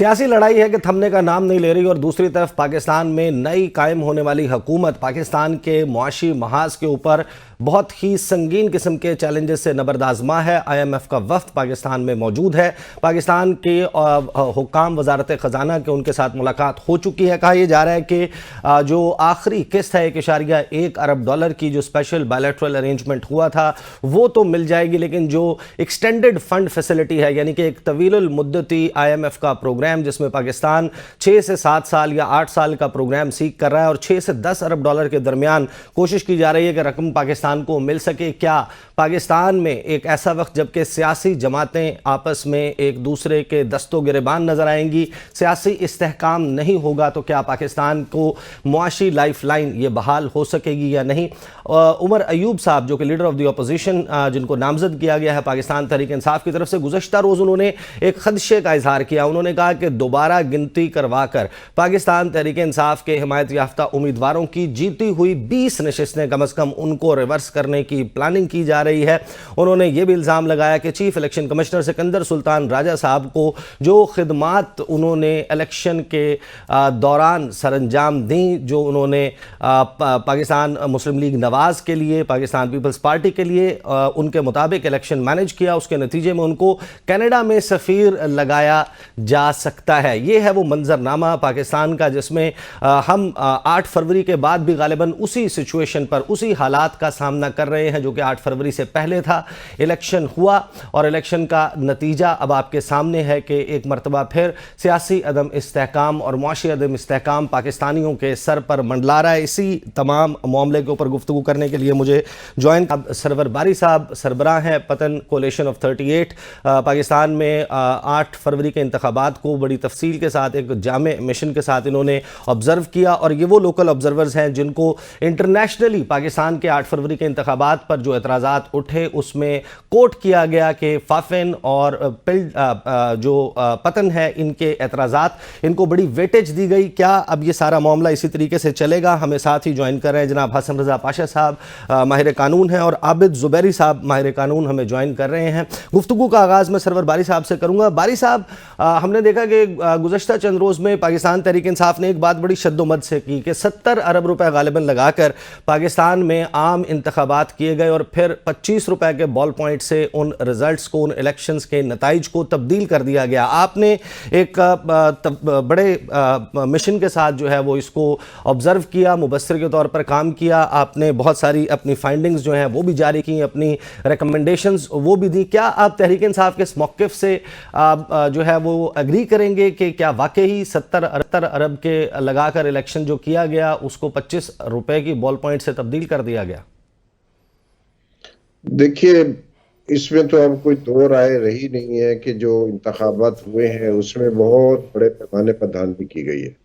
سیاسی لڑائی ہے کہ تھمنے کا نام نہیں لے رہی، اور دوسری طرف پاکستان میں نئی قائم ہونے والی حکومت پاکستان کے معاشی محاذ کے اوپر بہت ہی سنگین قسم کے چیلنجز سے نبرد آزما ہے۔ IMF کا وفد پاکستان میں موجود ہے، پاکستان کے حکام وزارت خزانہ کے ان کے ساتھ ملاقات ہو چکی ہے۔ کہا یہ جا رہا ہے کہ جو آخری قسط ہے 1.1 ارب ڈالر کی جو اسپیشل بائلیٹرل ارینجمنٹ ہوا تھا وہ تو مل جائے گی، لیکن جو ایکسٹینڈڈ فنڈ فیسلٹی ہے، یعنی کہ ایک طویل المدتی IMF کا پروگرام جس میں پاکستان 6 سے 7 سال یا 8 سال کا پروگرام سیکھ کر رہا ہے، اور 6 سے 10 ارب ڈالر کے درمیان کوشش کی جا رہی ہے کہ رقم پاکستان کو مل سکے۔ کیا پاکستان میں ایک ایسا وقت جبکہ سیاسی جماعتیں آپس میں ایک دوسرے کے دست و گریبان نظر آئیں گی، سیاسی استحکام نہیں ہوگا، تو کیا پاکستان کو معاشی لائف لائن یہ بحال ہو سکے گی یا نہیں؟ عمر ایوب صاحب جو کہ لیڈر آف دی اپوزیشن، جن کو نامزد کیا گیا ہے پاکستان تحریک انصاف کی طرف سے، گزشتہ روز انہوں نے ایک خدشے کا اظہار کیا۔ انہوں نے کہا کہ دوبارہ گنتی کروا کر پاکستان تحریک انصاف کے حمایت یافتہ امیدواروں کی جیتی ہوئی 20 نشستیں کم از کم ان کو ریورس کرنے کی پلاننگ کی جا رہی ہے۔ انہوں نے یہ بھی الزام لگایا کہ چیف الیکشن کمشنر سکندر سلطان راجہ صاحب کو جو خدمات انہوں نے الیکشن کے دوران سر انجام دیں، جو انہوں نے پاکستان مسلم لیگ نواز کے لیے، پاکستان پیپلز پارٹی کے لیے ان کے مطابق الیکشن مینج کیا، اس کے نتیجے میں ان کو کینیڈا میں سفیر لگایا جا سکتا ہے۔ یہ ہے وہ منظرنامہ پاکستان کا جس میں ہم 8 فروری کے بعد بھی غالباً اسی سچویشن پر، اسی حالات کا سامنا کر رہے ہیں جو کہ 8 فروری سے پہلے تھا۔ الیکشن ہوا اور الیکشن کا نتیجہ اب آپ کے سامنے ہے کہ ایک مرتبہ پھر سیاسی عدم استحکام اور معاشی عدم استحکام پاکستانیوں کے سر پر منڈلا رہا ہے۔ اسی تمام معاملے کے اوپر گفتگو کرنے کے لیے مجھے جوائن سرور باری صاحب سربراہ ہیں پتن کولیشن آف 38۔ پاکستان میں 8 فروری کے انتخابات کو بڑی تفصیل کے ساتھ ایک جامع مشن کے ساتھ انہوں نے آبزرو کیا، اور یہ وہ لوکل آبزرورز ہیں جن کو انٹرنیشنلی پاکستان کے 8 فروری کے انتخابات پر جو اعتراضات اٹھے اس میں کوٹ کیا گیا کہ فافن اور جو پتن ہے ان کے اعتراضات، ان کو بڑی ویٹیج دی گئی۔ کیا اب یہ سارا معاملہ اسی طریقے سے چلے گا؟ ہمیں ساتھ ہی جوائن کر رہے ہیں جناب حسن رضا پاشا صاحب ماہر قانون ہیں، اور عابد زبیری صاحب ماہر قانون ہمیں جوائن کر رہے ہیں۔ گفتگو کا آغاز میں سرور باری صاحب سے کروں گا۔ باری صاحب، ہم نے دیکھا کہ گزشتہ چند روز میں پاکستان تحریک انصاف نے ایک بات بڑی شد و مد سے کی کہ 70 ارب روپے غالباً لگا کر پاکستان میں عام انتخابات کیے گئے، اور پھر 25 روپے کے بال پوائنٹ سے ان ریزلٹس کو، ان الیکشنز کے نتائج کو تبدیل کر دیا گیا۔ آپ نے ایک بڑے مشن کے ساتھ جو ہے وہ اس کو آبزرو کیا، مبصر کے طور پر کام کیا، آپ نے بہت ساری اپنی فائنڈنگز جو ہیں وہ بھی جاری کی، اپنی ریکمنڈیشنز وہ بھی دی۔ کیا آپ تحریک انصاف کے اس موقف سے جو ہے وہ اگری کریں گے کہ کیا واقعی 70 ارب کے لگا کر الیکشن جو کیا گیا اس کو 25 روپے کی بال پوائنٹ سے تبدیل کر دیا گیا؟ دیکھیے، اس میں تو اب کوئی دو رائے رہی نہیں ہے کہ جو انتخابات ہوئے ہیں اس میں بہت بڑے پیمانے پر دھاندلی کی گئی ہے۔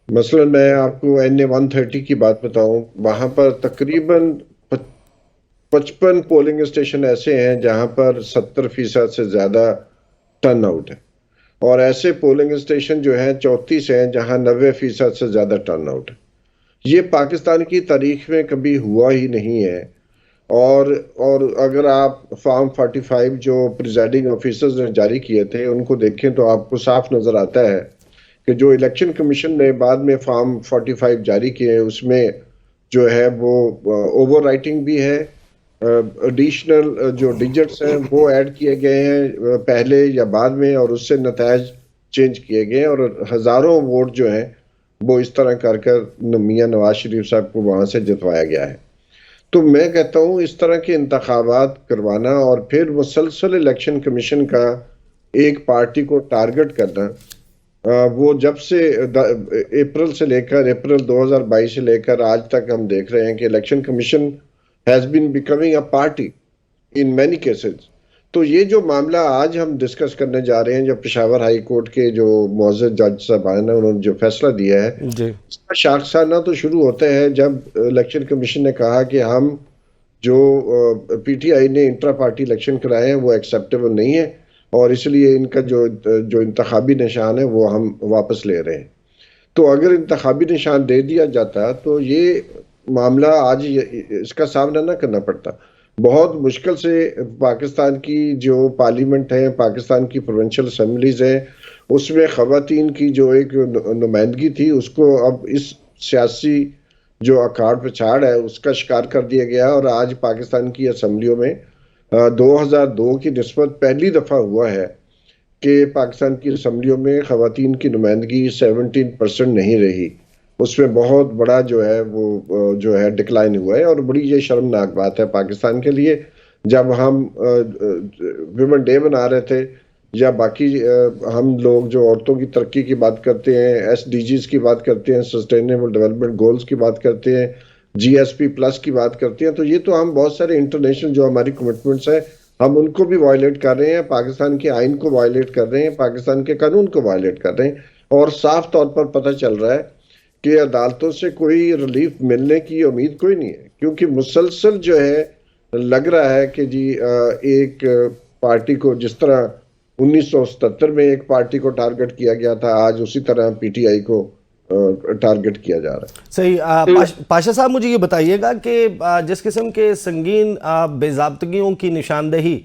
مثلا میں آپ کو NA-130 کی بات بتاؤں، وہاں پر تقریباً 55 پولنگ اسٹیشن ایسے ہیں جہاں پر 70% سے زیادہ ٹرن آؤٹ ہے، اور ایسے پولنگ اسٹیشن جو ہیں 34 ہیں جہاں 90% سے زیادہ ٹرن آؤٹ ہے۔ یہ پاکستان کی تاریخ میں کبھی ہوا ہی نہیں ہے۔ اور اگر آپ فارم 45 جو پریزائڈنگ آفیسرز نے جاری کیے تھے ان کو دیکھیں تو آپ کو صاف نظر آتا ہے کہ جو الیکشن کمیشن نے بعد میں فارم 45 جاری کیے اس میں جو ہے وہ اوور رائٹنگ بھی ہے، ایڈیشنل جو ڈیجٹس ہیں وہ ایڈ کیے گئے ہیں پہلے یا بعد میں، اور اس سے نتائج چینج کیے گئے، اور ہزاروں ووٹ جو ہیں وہ اس طرح کر میاں نواز شریف صاحب کو وہاں سے جتوایا گیا ہے۔ تو میں کہتا ہوں اس طرح کے انتخابات کروانا اور پھر مسلسل الیکشن کمیشن کا ایک پارٹی کو ٹارگٹ کرنا، وہ جب سے اپریل 2022 سے لے کر آج تک ہم دیکھ رہے ہیں کہ election commission has been becoming a party in many cases۔ تو یہ جو معاملہ آج ہم ڈسکس کرنے جا رہے ہیں، جو پشاور ہائی کورٹ کے جو معزز جج صاحبان ہیں انہوں نے جو فیصلہ دیا ہے، اس کا شاخسانہ تو شروع ہوتا ہے جب الیکشن کمیشن نے کہا کہ ہم جو PTI نے انٹرا پارٹی الیکشن کرائے ہیں وہ ایکسیپٹیبل نہیں ہے، اور اس لیے ان کا جو انتخابی نشان ہے وہ ہم واپس لے رہے ہیں۔ تو اگر انتخابی نشان دے دیا جاتا تو یہ معاملہ آج اس کا سامنا نہ کرنا پڑتا۔ بہت مشکل سے پاکستان کی جو پارلیمنٹ ہے، پاکستان کی پروونشل اسمبلیز ہیں، اس میں خواتین کی جو ایک نمائندگی تھی اس کو اب اس سیاسی جو اکھاڑ پچھاڑ ہے اس کا شکار کر دیا گیا، اور آج پاکستان کی اسمبلیوں میں 2002 کی نسبت پہلی دفعہ ہوا ہے کہ پاکستان کی اسمبلیوں میں خواتین کی نمائندگی 17% نہیں رہی. اس میں بہت بڑا جو ہے وہ جو ہے ڈکلائن ہوا ہے، اور بڑی یہ شرمناک بات ہے پاکستان کے لیے. جب ہم ویمن ڈے منا رہے تھے یا باقی ہم لوگ جو عورتوں کی ترقی کی بات کرتے ہیں، ایس ڈی جیز کی بات کرتے ہیں، سسٹینیبل ڈیولپمنٹ گولز کی بات کرتے ہیں، جی ایس پی پلس کی بات کرتے ہیں، تو یہ تو ہم بہت سارے انٹرنیشنل جو ہماری کمٹمنٹس ہیں ہم ان کو بھی وائلیٹ کر رہے ہیں، پاکستان کے آئین کو وائلیٹ کر رہے ہیں، پاکستان کے قانون کو وائلیٹ کر رہے ہیں. اور صاف طور پر پتہ چل رہا ہے کہ عدالتوں سے کوئی ریلیف ملنے کی امید کوئی نہیں ہے، کیونکہ مسلسل جو ہے لگ رہا ہے کہ جی ایک پارٹی کو جس طرح 1977 میں ایک پارٹی کو ٹارگٹ کیا گیا تھا، آج اسی طرح پی ٹی آئی کو ٹارگٹ کیا جا رہا ہے. صحیح. پاشا صاحب مجھے یہ بتائیے گا کہ جس قسم کے سنگین بے ضابطگیوں کی نشاندہی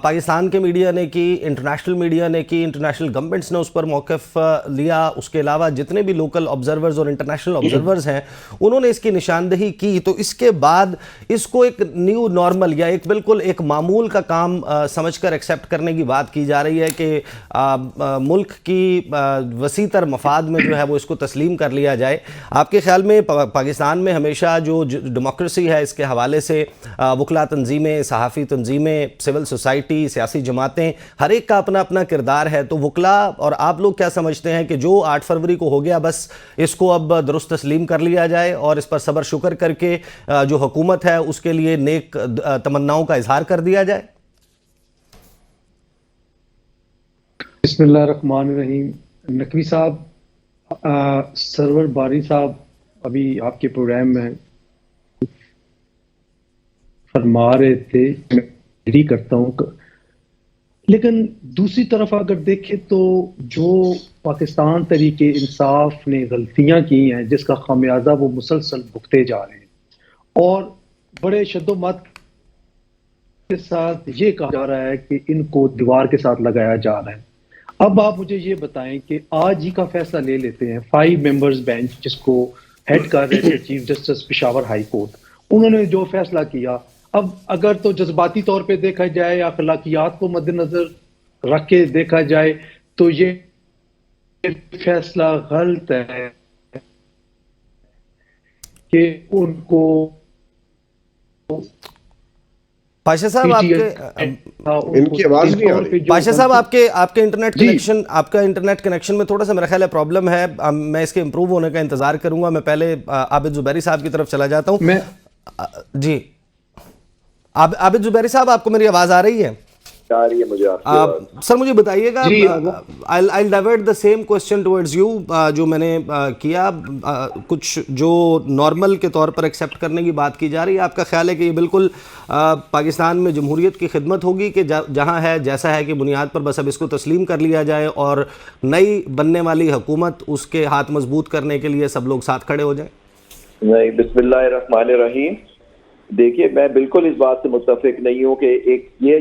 پاکستان کے میڈیا نے کی، انٹرنیشنل میڈیا نے کی، انٹرنیشنل گورنمنٹس نے اس پر موقف لیا، اس کے علاوہ جتنے بھی لوکل آبزرورز اور انٹرنیشنل آبزرورز ہیں انہوں نے اس کی نشاندہی کی، تو اس کے بعد اس کو ایک نیو نارمل یا ایک بالکل ایک معمول کا کام سمجھ کر ایکسیپٹ کرنے کی بات کی جا رہی ہے کہ ملک کی وسیع تر مفاد میں جو ہے وہ اس کو تسلیم کر لیا جائے. آپ کے خیال میں پاکستان میں ہمیشہ جو ڈیموکریسی ہے اس کے حوالے سے وکلا تنظیمیں، صحافی تنظیمیں، سول سوسائٹی، سیاسی جماعتیں، ہر ایک کا اپنا اپنا کردار ہے، تو وکلا اور آپ لوگ کیا سمجھتے ہیں کہ جو 8 فروری کو ہو گیا بس اس کو اب درست تسلیم کر لیا جائے اور اس پر صبر شکر کر کے جو حکومت ہے اس کے لیے نیک تمناؤں کا اظہار کر دیا جائے؟ بسم اللہ الرحمن الرحیم. نقوی صاحب، سرور باری صاحب ابھی آپ کے پروگرام میں فرما رہے تھے، میں ایگری کرتا ہوں، لیکن دوسری طرف اگر دیکھیں تو جو پاکستان تحریک انصاف نے غلطیاں کی ہیں جس کا خمیازہ وہ مسلسل بھگتے جا رہے ہیں، اور بڑے شد و مت کے ساتھ یہ کہا جا رہا ہے کہ ان کو دیوار کے ساتھ لگایا جا رہا ہے. اب آپ مجھے یہ بتائیں کہ آج ہی کا فیصلہ لے لیتے ہیں 5 ممبرز بینچ جس کو ہیڈ کر رہے تھے chief justice Peshawar high court, انہوں نے جو فیصلہ کیا، اب اگر تو جذباتی طور پہ دیکھا جائے، اخلاقیات کو مد نظر رکھ کے دیکھا جائے تو یہ فیصلہ غلط ہے کہ ان کو پاشا صاحب ان کی آواز نہیں آ رہی. پاشا صاحب آپ کے انٹرنیٹ کنیکشن، آپ کا انٹرنیٹ کنیکشن میں تھوڑا سا میرا خیال ہے پرابلم ہے، میں اس کے امپروو ہونے کا انتظار کروں گا. میں پہلے عابد زبیری صاحب کی طرف چلا جاتا ہوں. جی عابد زبیری صاحب، آپ کو میری آواز آ رہی ہے؟ آ رہی ہے مجھے. سر مجھے بتائیے گا، I'll divert the same question towards you جو میں نے کیا. کچھ جو نارمل کے طور پر ایکسیپٹ کرنے کی بات کی جا رہی ہے، آپ کا خیال ہے کہ یہ بالکل پاکستان میں جمہوریت کی خدمت ہوگی کہ جہاں ہے جیسا ہے کہ بنیاد پر بس اب اس کو تسلیم کر لیا جائے اور نئی بننے والی حکومت اس کے ہاتھ مضبوط کرنے کے لیے سب لوگ ساتھ کھڑے ہو جائیں؟ نہیں، بسم اللہ الرحمن الرحیم. دیکھیے، میں بالکل اس بات سے متفق نہیں ہوں کہ ایک یہ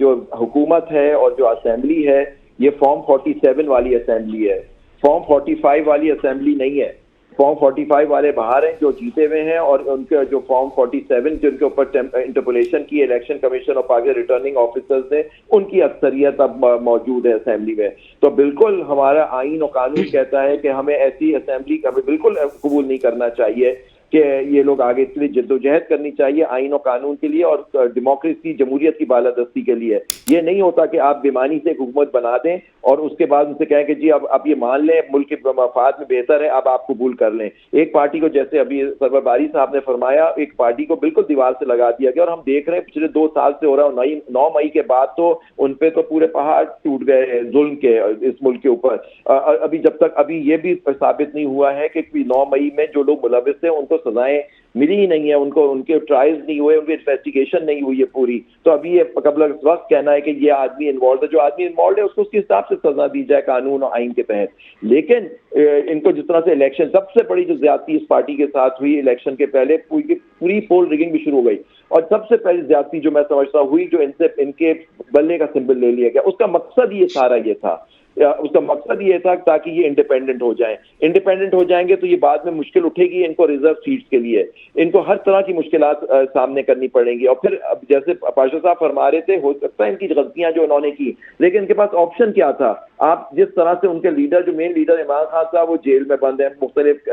جو حکومت ہے اور جو اسمبلی ہے یہ فارم 47 والی اسمبلی ہے، فارم 45 والی اسمبلی نہیں ہے. فارم 45 والے باہر ہیں جو جیتے ہوئے ہیں، اور ان کے جو فارم 47 جن کے اوپر انٹرپولیشن کی الیکشن کمیشن اور پاکستان ریٹرننگ آفیسرز نے، ان کی اکثریت اب موجود ہے اسمبلی میں. تو بالکل ہمارا آئین و قانون کہتا ہے کہ ہمیں ایسی اسمبلی ہمیں بالکل قبول نہیں کرنا چاہیے کہ یہ لوگ آگے اس لیے جدوجہد کرنی چاہیے آئین و قانون کے لیے اور ڈیموکریسی جمہوریت کی بالادستی کے لیے. یہ نہیں ہوتا کہ آپ بیمانی سے حکومت بنا دیں اور اس کے بعد ان سے کہیں کہ جی اب یہ مان لیں ملک کے مفاد میں بہتر ہے، اب آپ قبول کر لیں. ایک پارٹی کو جیسے ابھی سرور باری صاحب نے فرمایا، ایک پارٹی کو بالکل دیوار سے لگا دیا گیا، اور ہم دیکھ رہے ہیں پچھلے 2 سال سے ہو رہا ہے. 9 مئی کے بعد تو ان پہ تو پورے پہاڑ ٹوٹ گئے ظلم کے اس ملک کے اوپر. ابھی جب تک ابھی یہ بھی ثابت نہیں ہوا ہے کہ 9 مئی میں جو لوگ ملوث ہیں ان کو سزائیں ملی ہی نہیں ہے، ان کے ٹرائلز نہیں ہوئے، ان کی انویسٹیگیشن نہیں ہوئی ہے پوری. تو ابھی یہ قبل وقت کہنا ہے کہ یہ آدمی انوالوڈ ہے. جو آدمی انوالوڈ ہے اس کو اس کے حساب سے سزا دی جائے قانون اور آئین کے تحت. لیکن ان کو جس طرح سے الیکشن، سب سے بڑی جو زیادتی اس پارٹی کے ساتھ ہوئی الیکشن کے پہلے، پوری پول ریگنگ بھی شروع ہو گئی، اور سب سے پہلی زیادتی جو میں سمجھتا ہوئی جو ان کے بلے کا سمبل لے لیا گیا، اس کا مقصد یہ سارا یہ تھا اس کا مقصد یہ تھا تاکہ یہ انڈیپینڈنٹ ہو جائیں. انڈیپینڈنٹ ہو جائیں گے تو یہ بعد میں مشکل اٹھے گی ان کو ریزرو سیٹس کے لیے, ان کو ہر طرح کی مشکلات سامنے کرنی پڑیں گی. اور پھر جیسے پاشا صاحب فرما رہے تھے, ہو سکتا ہے ان کی غلطیاں جو انہوں نے کی, لیکن ان کے پاس آپشن کیا تھا؟ آپ جس طرح سے ان کے لیڈر, جو مین لیڈر عمران خان صاحب, وہ جیل میں بند ہیں, مختلف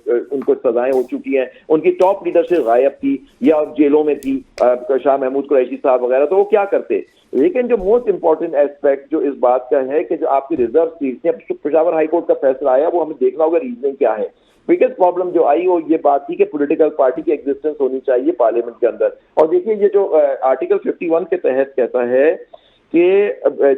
ان کو سزائیں ہو چکی ہیں, ان کی ٹاپ لیڈرشپ غائب تھی یا جیلوں میں تھی, شاہ محمود قریشی صاحب وغیرہ, تو وہ کیا کرتے؟ لیکن جو موسٹ امپورٹنٹ ایسپیکٹ جو اس بات کا ہے کہ جو آپ کی ریزرو سیٹس ہیں, پشاور ہائی کورٹ کا فیصلہ آیا, وہ ہمیں دیکھنا ہوگا ریزننگ کیا ہے. بگیسٹ پرابلم جو آئی وہ یہ بات تھی کہ پولیٹیکل پارٹی کی ایگزسٹنس ہونی چاہیے پارلیمنٹ کے اندر. اور دیکھیے یہ جو آرٹیکل 51 کے تحت کہتا ہے کہ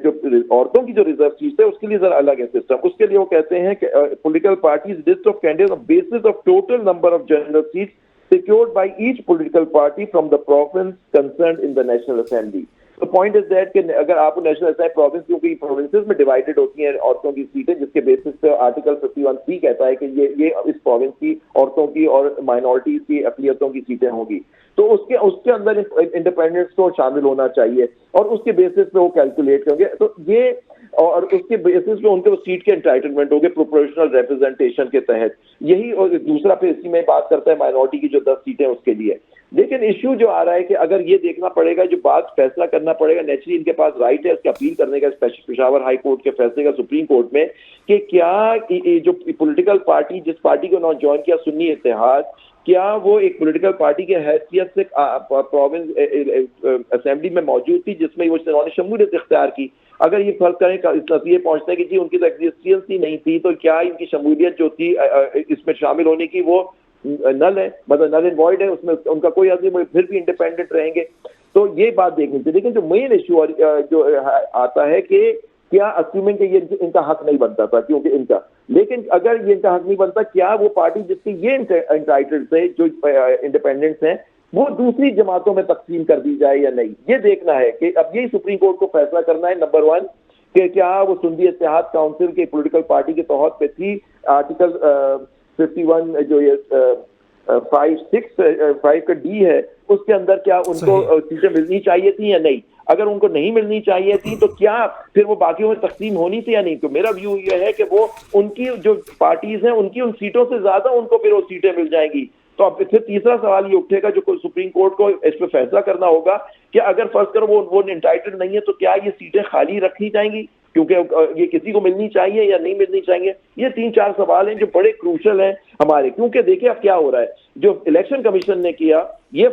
جو عورتوں کی جو ریزرو سیٹس ہے اس کے لیے ذرا الگ ہے سسٹم. اس کے لیے وہ کہتے ہیں کہ political parties list of candidates on basis of total number of general seats secured by each political party from the province concerned in the National Assembly. The point is that کہ اگر آپ national assembly province, کیونکہ provinces میں divided ہوتی ہیں عورتوں کی سیٹیں, جس کے بیسس پہ آرٹیکل 51C کہتا ہے کہ یہ اس پروونس کی عورتوں کی اور مائنورٹیز کی اقلیتوں کی سیٹیں ہوں گی, تو اس کے اندر انڈیپینڈنس کو شامل ہونا چاہیے اور اس کے بیسس پہ وہ کیلکولیٹ کریں گے. تو یہ اور اس کے بیسس پہ ان کے سیٹ کے انٹائٹلمنٹ ہوگے پروپورشنل ریپرزنٹیشن کے تحت. یہی اور دوسرا پھر اسی میں بات کرتا ہے مائنورٹی کی جو 10 سیٹیں اس کے لیے. لیکن ایشو جو آ رہا ہے کہ اگر یہ دیکھنا پڑے گا, جو بات فیصلہ کرنا پڑے گا, نیچرلی ان کے پاس رائٹ ہے اس کا اپیل کرنے کا پشاور ہائی کورٹ کے فیصلے کا سپریم کورٹ میں, کہ کیا جو پولیٹیکل پارٹی, جس پارٹی کو انہوں نے جوائن کیا سنی اتحاد, کیا وہ ایک پولیٹیکل پارٹی کے حیثیت سے پروونس اسمبلی میں موجود تھی جس میں انہوں نے شمولیت اختیار کی؟ اگر یہ فرض کریں اس نتیجے پہنچتے ہیں کہ جی ان کی تو ایگزسٹنس ہی نہیں تھی, تو کیا ان کی شمولیت جو تھی اس میں شامل ہونے کی وہ نل ہے, مطلب نل اینڈ وائڈ ہے, اس میں ان کا کوئی عزم, پھر بھی انڈیپینڈنٹ رہیں گے؟ تو یہ بات دیکھنی تھی. لیکن جو مین ایشو جو آتا ہے کہ کیا اسیومنگ کہ یہ ان کا حق نہیں بنتا تھا کیونکہ ان کا, لیکن اگر یہ ان کا حق نہیں بنتا, کیا وہ پارٹی جس کی یہ انٹائٹلڈ تھے, جو انڈیپینڈنٹس ہیں, وہ دوسری جماعتوں میں تقسیم کر دی جائے یا نہیں؟ یہ دیکھنا ہے کہ اب یہی سپریم کورٹ کو فیصلہ کرنا ہے. نمبر 1 کہ کیا وہ سندھی اتحاد کاؤنسل کے پولیٹیکل پارٹی کے تحت پہ تھی, آرٹیکل 51 جو یہ 5 کا ڈی ہے, اس کے اندر کیا ان کو سیٹیں ملنی چاہیے تھیں یا نہیں؟ اگر ان کو نہیں ملنی چاہیے تھی تو کیا پھر وہ باقیوں میں تقسیم ہونی تھی یا نہیں؟ تو میرا ویو یہ ہے کہ وہ ان کی جو پارٹیز ہیں ان کی ان سیٹوں سے زیادہ ان کو پھر وہ سیٹیں مل جائیں گی. تو اب پھر تیسرا سوال یہ اٹھے گا جو سپریم کورٹ کو اس پہ فیصلہ کرنا ہوگا کہ اگر فرض کرو وہ انٹائٹلڈ نہیں ہے تو کیا یہ سیٹیں خالی رکھی جائیں گی کیونکہ یہ کسی کو ملنی چاہیے یا نہیں ملنی چاہیے؟ یہ 3-4 سوال ہیں جو بڑے کروشل ہیں ہمارے, کیونکہ دیکھیں اب کیا ہو رہا ہے, جو الیکشن کمیشن نے کیا یہ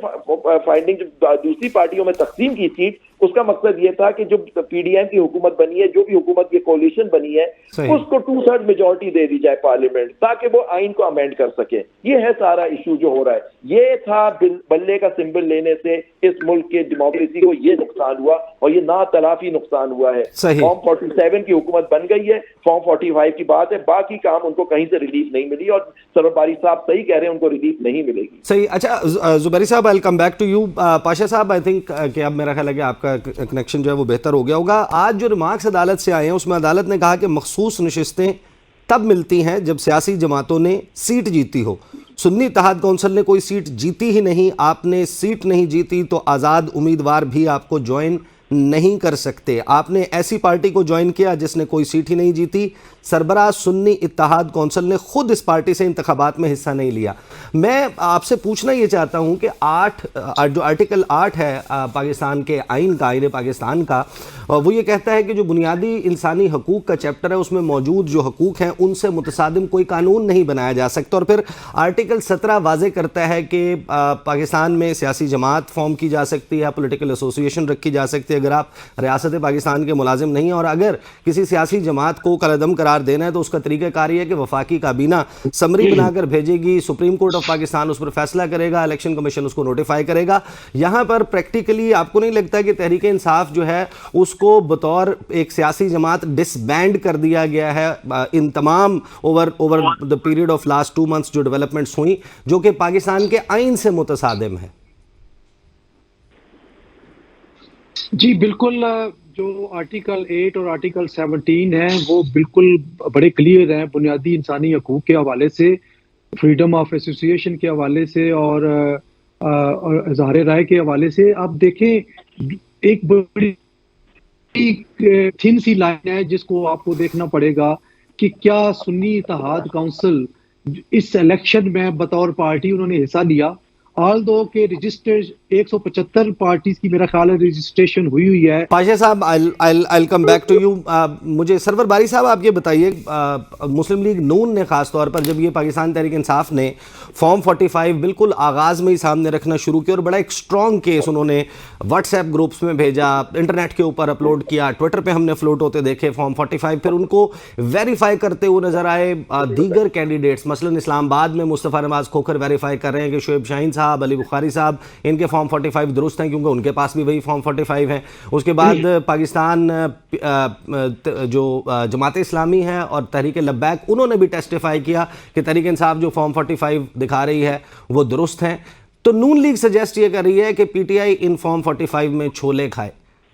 فائنڈنگ جو دوسری پارٹیوں میں تقسیم کی سیٹ, اس کا مقصد یہ تھا کہ جو پی ڈی ایم کی حکومت بنی ہے, جو بھی حکومت کی کولیشن بنی ہے, اس کو 2/3 میجورٹی دے دی جائے پارلیمنٹ تاکہ وہ آئین کو امینڈ کر سکے. یہ ہے سارا ایشو جو ہو رہا ہے. یہ تھا بلے کا سمبل لینے سے اس ملک کے ڈیموکریسی کو یہ نقصان ہوا اور یہ نا تلافی نقصان ہوا ہے. فارم 47 کی حکومت بن گئی ہے, فارم 45 کی بات ہے, باقی کام ان کو کہیں سے ریلیف نہیں ملی, اور سرور باری صاحب صحیح کہہ رہے ہیں ان کو ریلیف نہیں ملے گی. صحیح. اچھا زبیری صاحب, I'll come back to you. Pasha صاحب, آئی تھنک کہ اب میرا خیال ہے کہ آپ کا کنیکشن جو ہے وہ بہتر ہو گیا ہوگا. آج جو ریمارکس عدالت سے آئے ہیں اس میں عدالت نے کہا کہ مخصوص نشستیں تب ملتی ہیں جب سیاسی جماعتوں نے سیٹ جیتی ہو. سنی اتحاد کونسل نے کوئی سیٹ جیتی ہی نہیں, آپ نے سیٹ نہیں جیتی تو آزاد امیدوار بھی آپ کو جوائن نہیں کر سکتے. آپ نے ایسی پارٹی کو جوائن کیا جس نے کوئی سیٹ ہی نہیں جیتی. سربراہ سنی اتحاد کونسل نے خود اس پارٹی سے انتخابات میں حصہ نہیں لیا. میں آپ سے پوچھنا یہ چاہتا ہوں کہ جو آرٹیکل 8 ہے پاکستان کے آئین کا, آئین پاکستان کا, وہ یہ کہتا ہے کہ جو بنیادی انسانی حقوق کا چیپٹر ہے اس میں موجود جو حقوق ہیں ان سے متصادم کوئی قانون نہیں بنایا جا سکتا. اور پھر آرٹیکل 17 واضح کرتا ہے کہ پاکستان میں سیاسی جماعت فارم کی جا سکتی ہے, پولیٹیکل ایسوسیشن رکھی جا سکتی ہے اگر آپ ریاست پاکستان کے ملازم نہیں ہیں, اور اگر کسی سیاسی جماعت کو کالعدم قرار دینا ہے تو اس کا طریقہ کار یہ ہے کہ وفاقی کابینہ سمری بنا کر بھیجے گی, سپریم کورٹ آف پاکستان اس پر فیصلہ کرے گا, الیکشن کمیشن اس کو نوٹیفائی کرے گا. یہاں پر پریکٹیکلی آپ کو نہیں لگتا کہ تحریک انصاف جو ہے اس کو بطور ایک سیاسی جماعت ڈس بینڈ کر دیا گیا ہے ان تمام over the period of last 2 months جو ڈیولپمنٹس ہوئیں جو کہ پاکستان کے آئین سے متصادم ہے؟ جی بالکل, جو آرٹیکل 8 اور آرٹیکل 17 ہیں وہ بالکل بڑے کلیئر ہیں بنیادی انسانی حقوق کے حوالے سے, فریڈم آف ایسوسیشن کے حوالے سے اور اظہار رائے کے حوالے سے. آپ دیکھیں ایک بڑی تھن سی لائن ہے جس کو آپ کو دیکھنا پڑے گا کہ کیا سنی اتحاد کونسل اس الیکشن میں بطور پارٹی انہوں نے حصہ لیا. آل دو کہ رجسٹر 175 پارٹیز کی میرا خیال ہے رجسٹریشن ہوئی ہے. پاشا صاحب I'll come back to you. مجھے سرور باری صاحب آپ یہ بتائیے، مسلم لیگ نون نے خاص طور پر جب یہ پاکستان تحریک انصاف نے فارم 45 بالکل آغاز میں ہی سامنے رکھنا شروع کیا اور بڑا ایک سٹرونگ کیس انہوں نے واٹس ایپ گروپس میں بھیجا، انٹرنیٹ کے اوپر اپلوڈ کیا، ٹویٹر پہ ہم نے فلوٹ ہوتے دیکھے فارم 45، پھر ان کو ویریفائی کرتے ہوئے نظر آئے دیگر کینڈیڈیٹس، مثلا اسلام آباد میں مصطفیٰ نواز کھوکھر ویریفائی کر رہے ہیں کہ شعیب شاہین صاحب، علی بخاری صاحب ان کے فارم 45 درست ہیں کیونکہ ان کے پاس بھی وہی فارم 45 ہیں. اس کے بعد پاکستان جو جماعت اسلامی ہے اور تحریک لبیک انہوں نے بھی ٹیسٹیفائی کیا کہ تحریک انصاف جو فارم 45 دکھا رہی ہے وہ درست ہیں. تو نون لیگ سجیسٹ یہ کر رہی ہے کہ P T I in form 45 میں چھولے کھائے.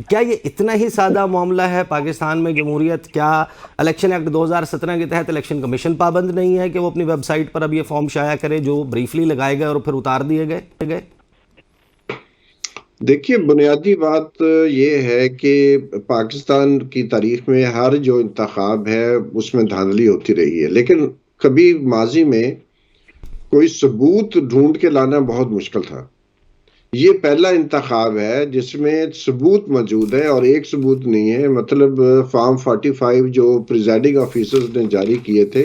کیا یہ اتنا ہی سادہ معاملہ ہے پاکستان میں جمہوریت؟ کیا الیکشن ایکٹ 2017 کے تحت الیکشن کمیشن پابند نہیں ہے کہ وہ اپنی ویب سائٹ پر اب یہ فارم شائع کرے جو بریفلی لگائے گئے اور پھر اتار دیے گئے؟ دیکھیے، بنیادی بات یہ ہے کہ پاکستان کی تاریخ میں ہر جو انتخاب ہے اس میں دھاندلی ہوتی رہی ہے، لیکن کبھی ماضی میں کوئی ثبوت ڈھونڈ کے لانا بہت مشکل تھا. یہ پہلا انتخاب ہے جس میں ثبوت موجود ہے اور ایک ثبوت نہیں ہے. مطلب فارم 45 جو پریزائڈنگ آفیسرز نے جاری کیے تھے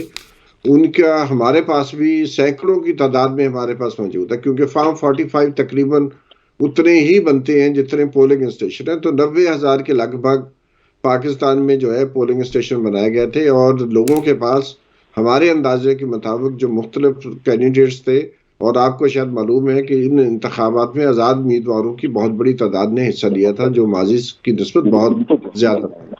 ان کا ہمارے پاس بھی سینکڑوں کی تعداد میں ہمارے پاس موجود ہے، کیونکہ فارم 45 تقریباً اتنے ہی بنتے ہیں جتنے پولنگ اسٹیشن ہیں. تو 90,000 کے لگ بھگ پاکستان میں جو ہے پولنگ اسٹیشن بنائے گئے تھے اور لوگوں کے پاس ہمارے اندازے کے مطابق جو مختلف کینڈیڈیٹس تھے، اور آپ کو شاید معلوم ہے کہ ان انتخابات میں آزاد امیدواروں کی بہت بڑی تعداد نے حصہ لیا تھا جو ماضی کی نسبت بہت زیادہ تھا.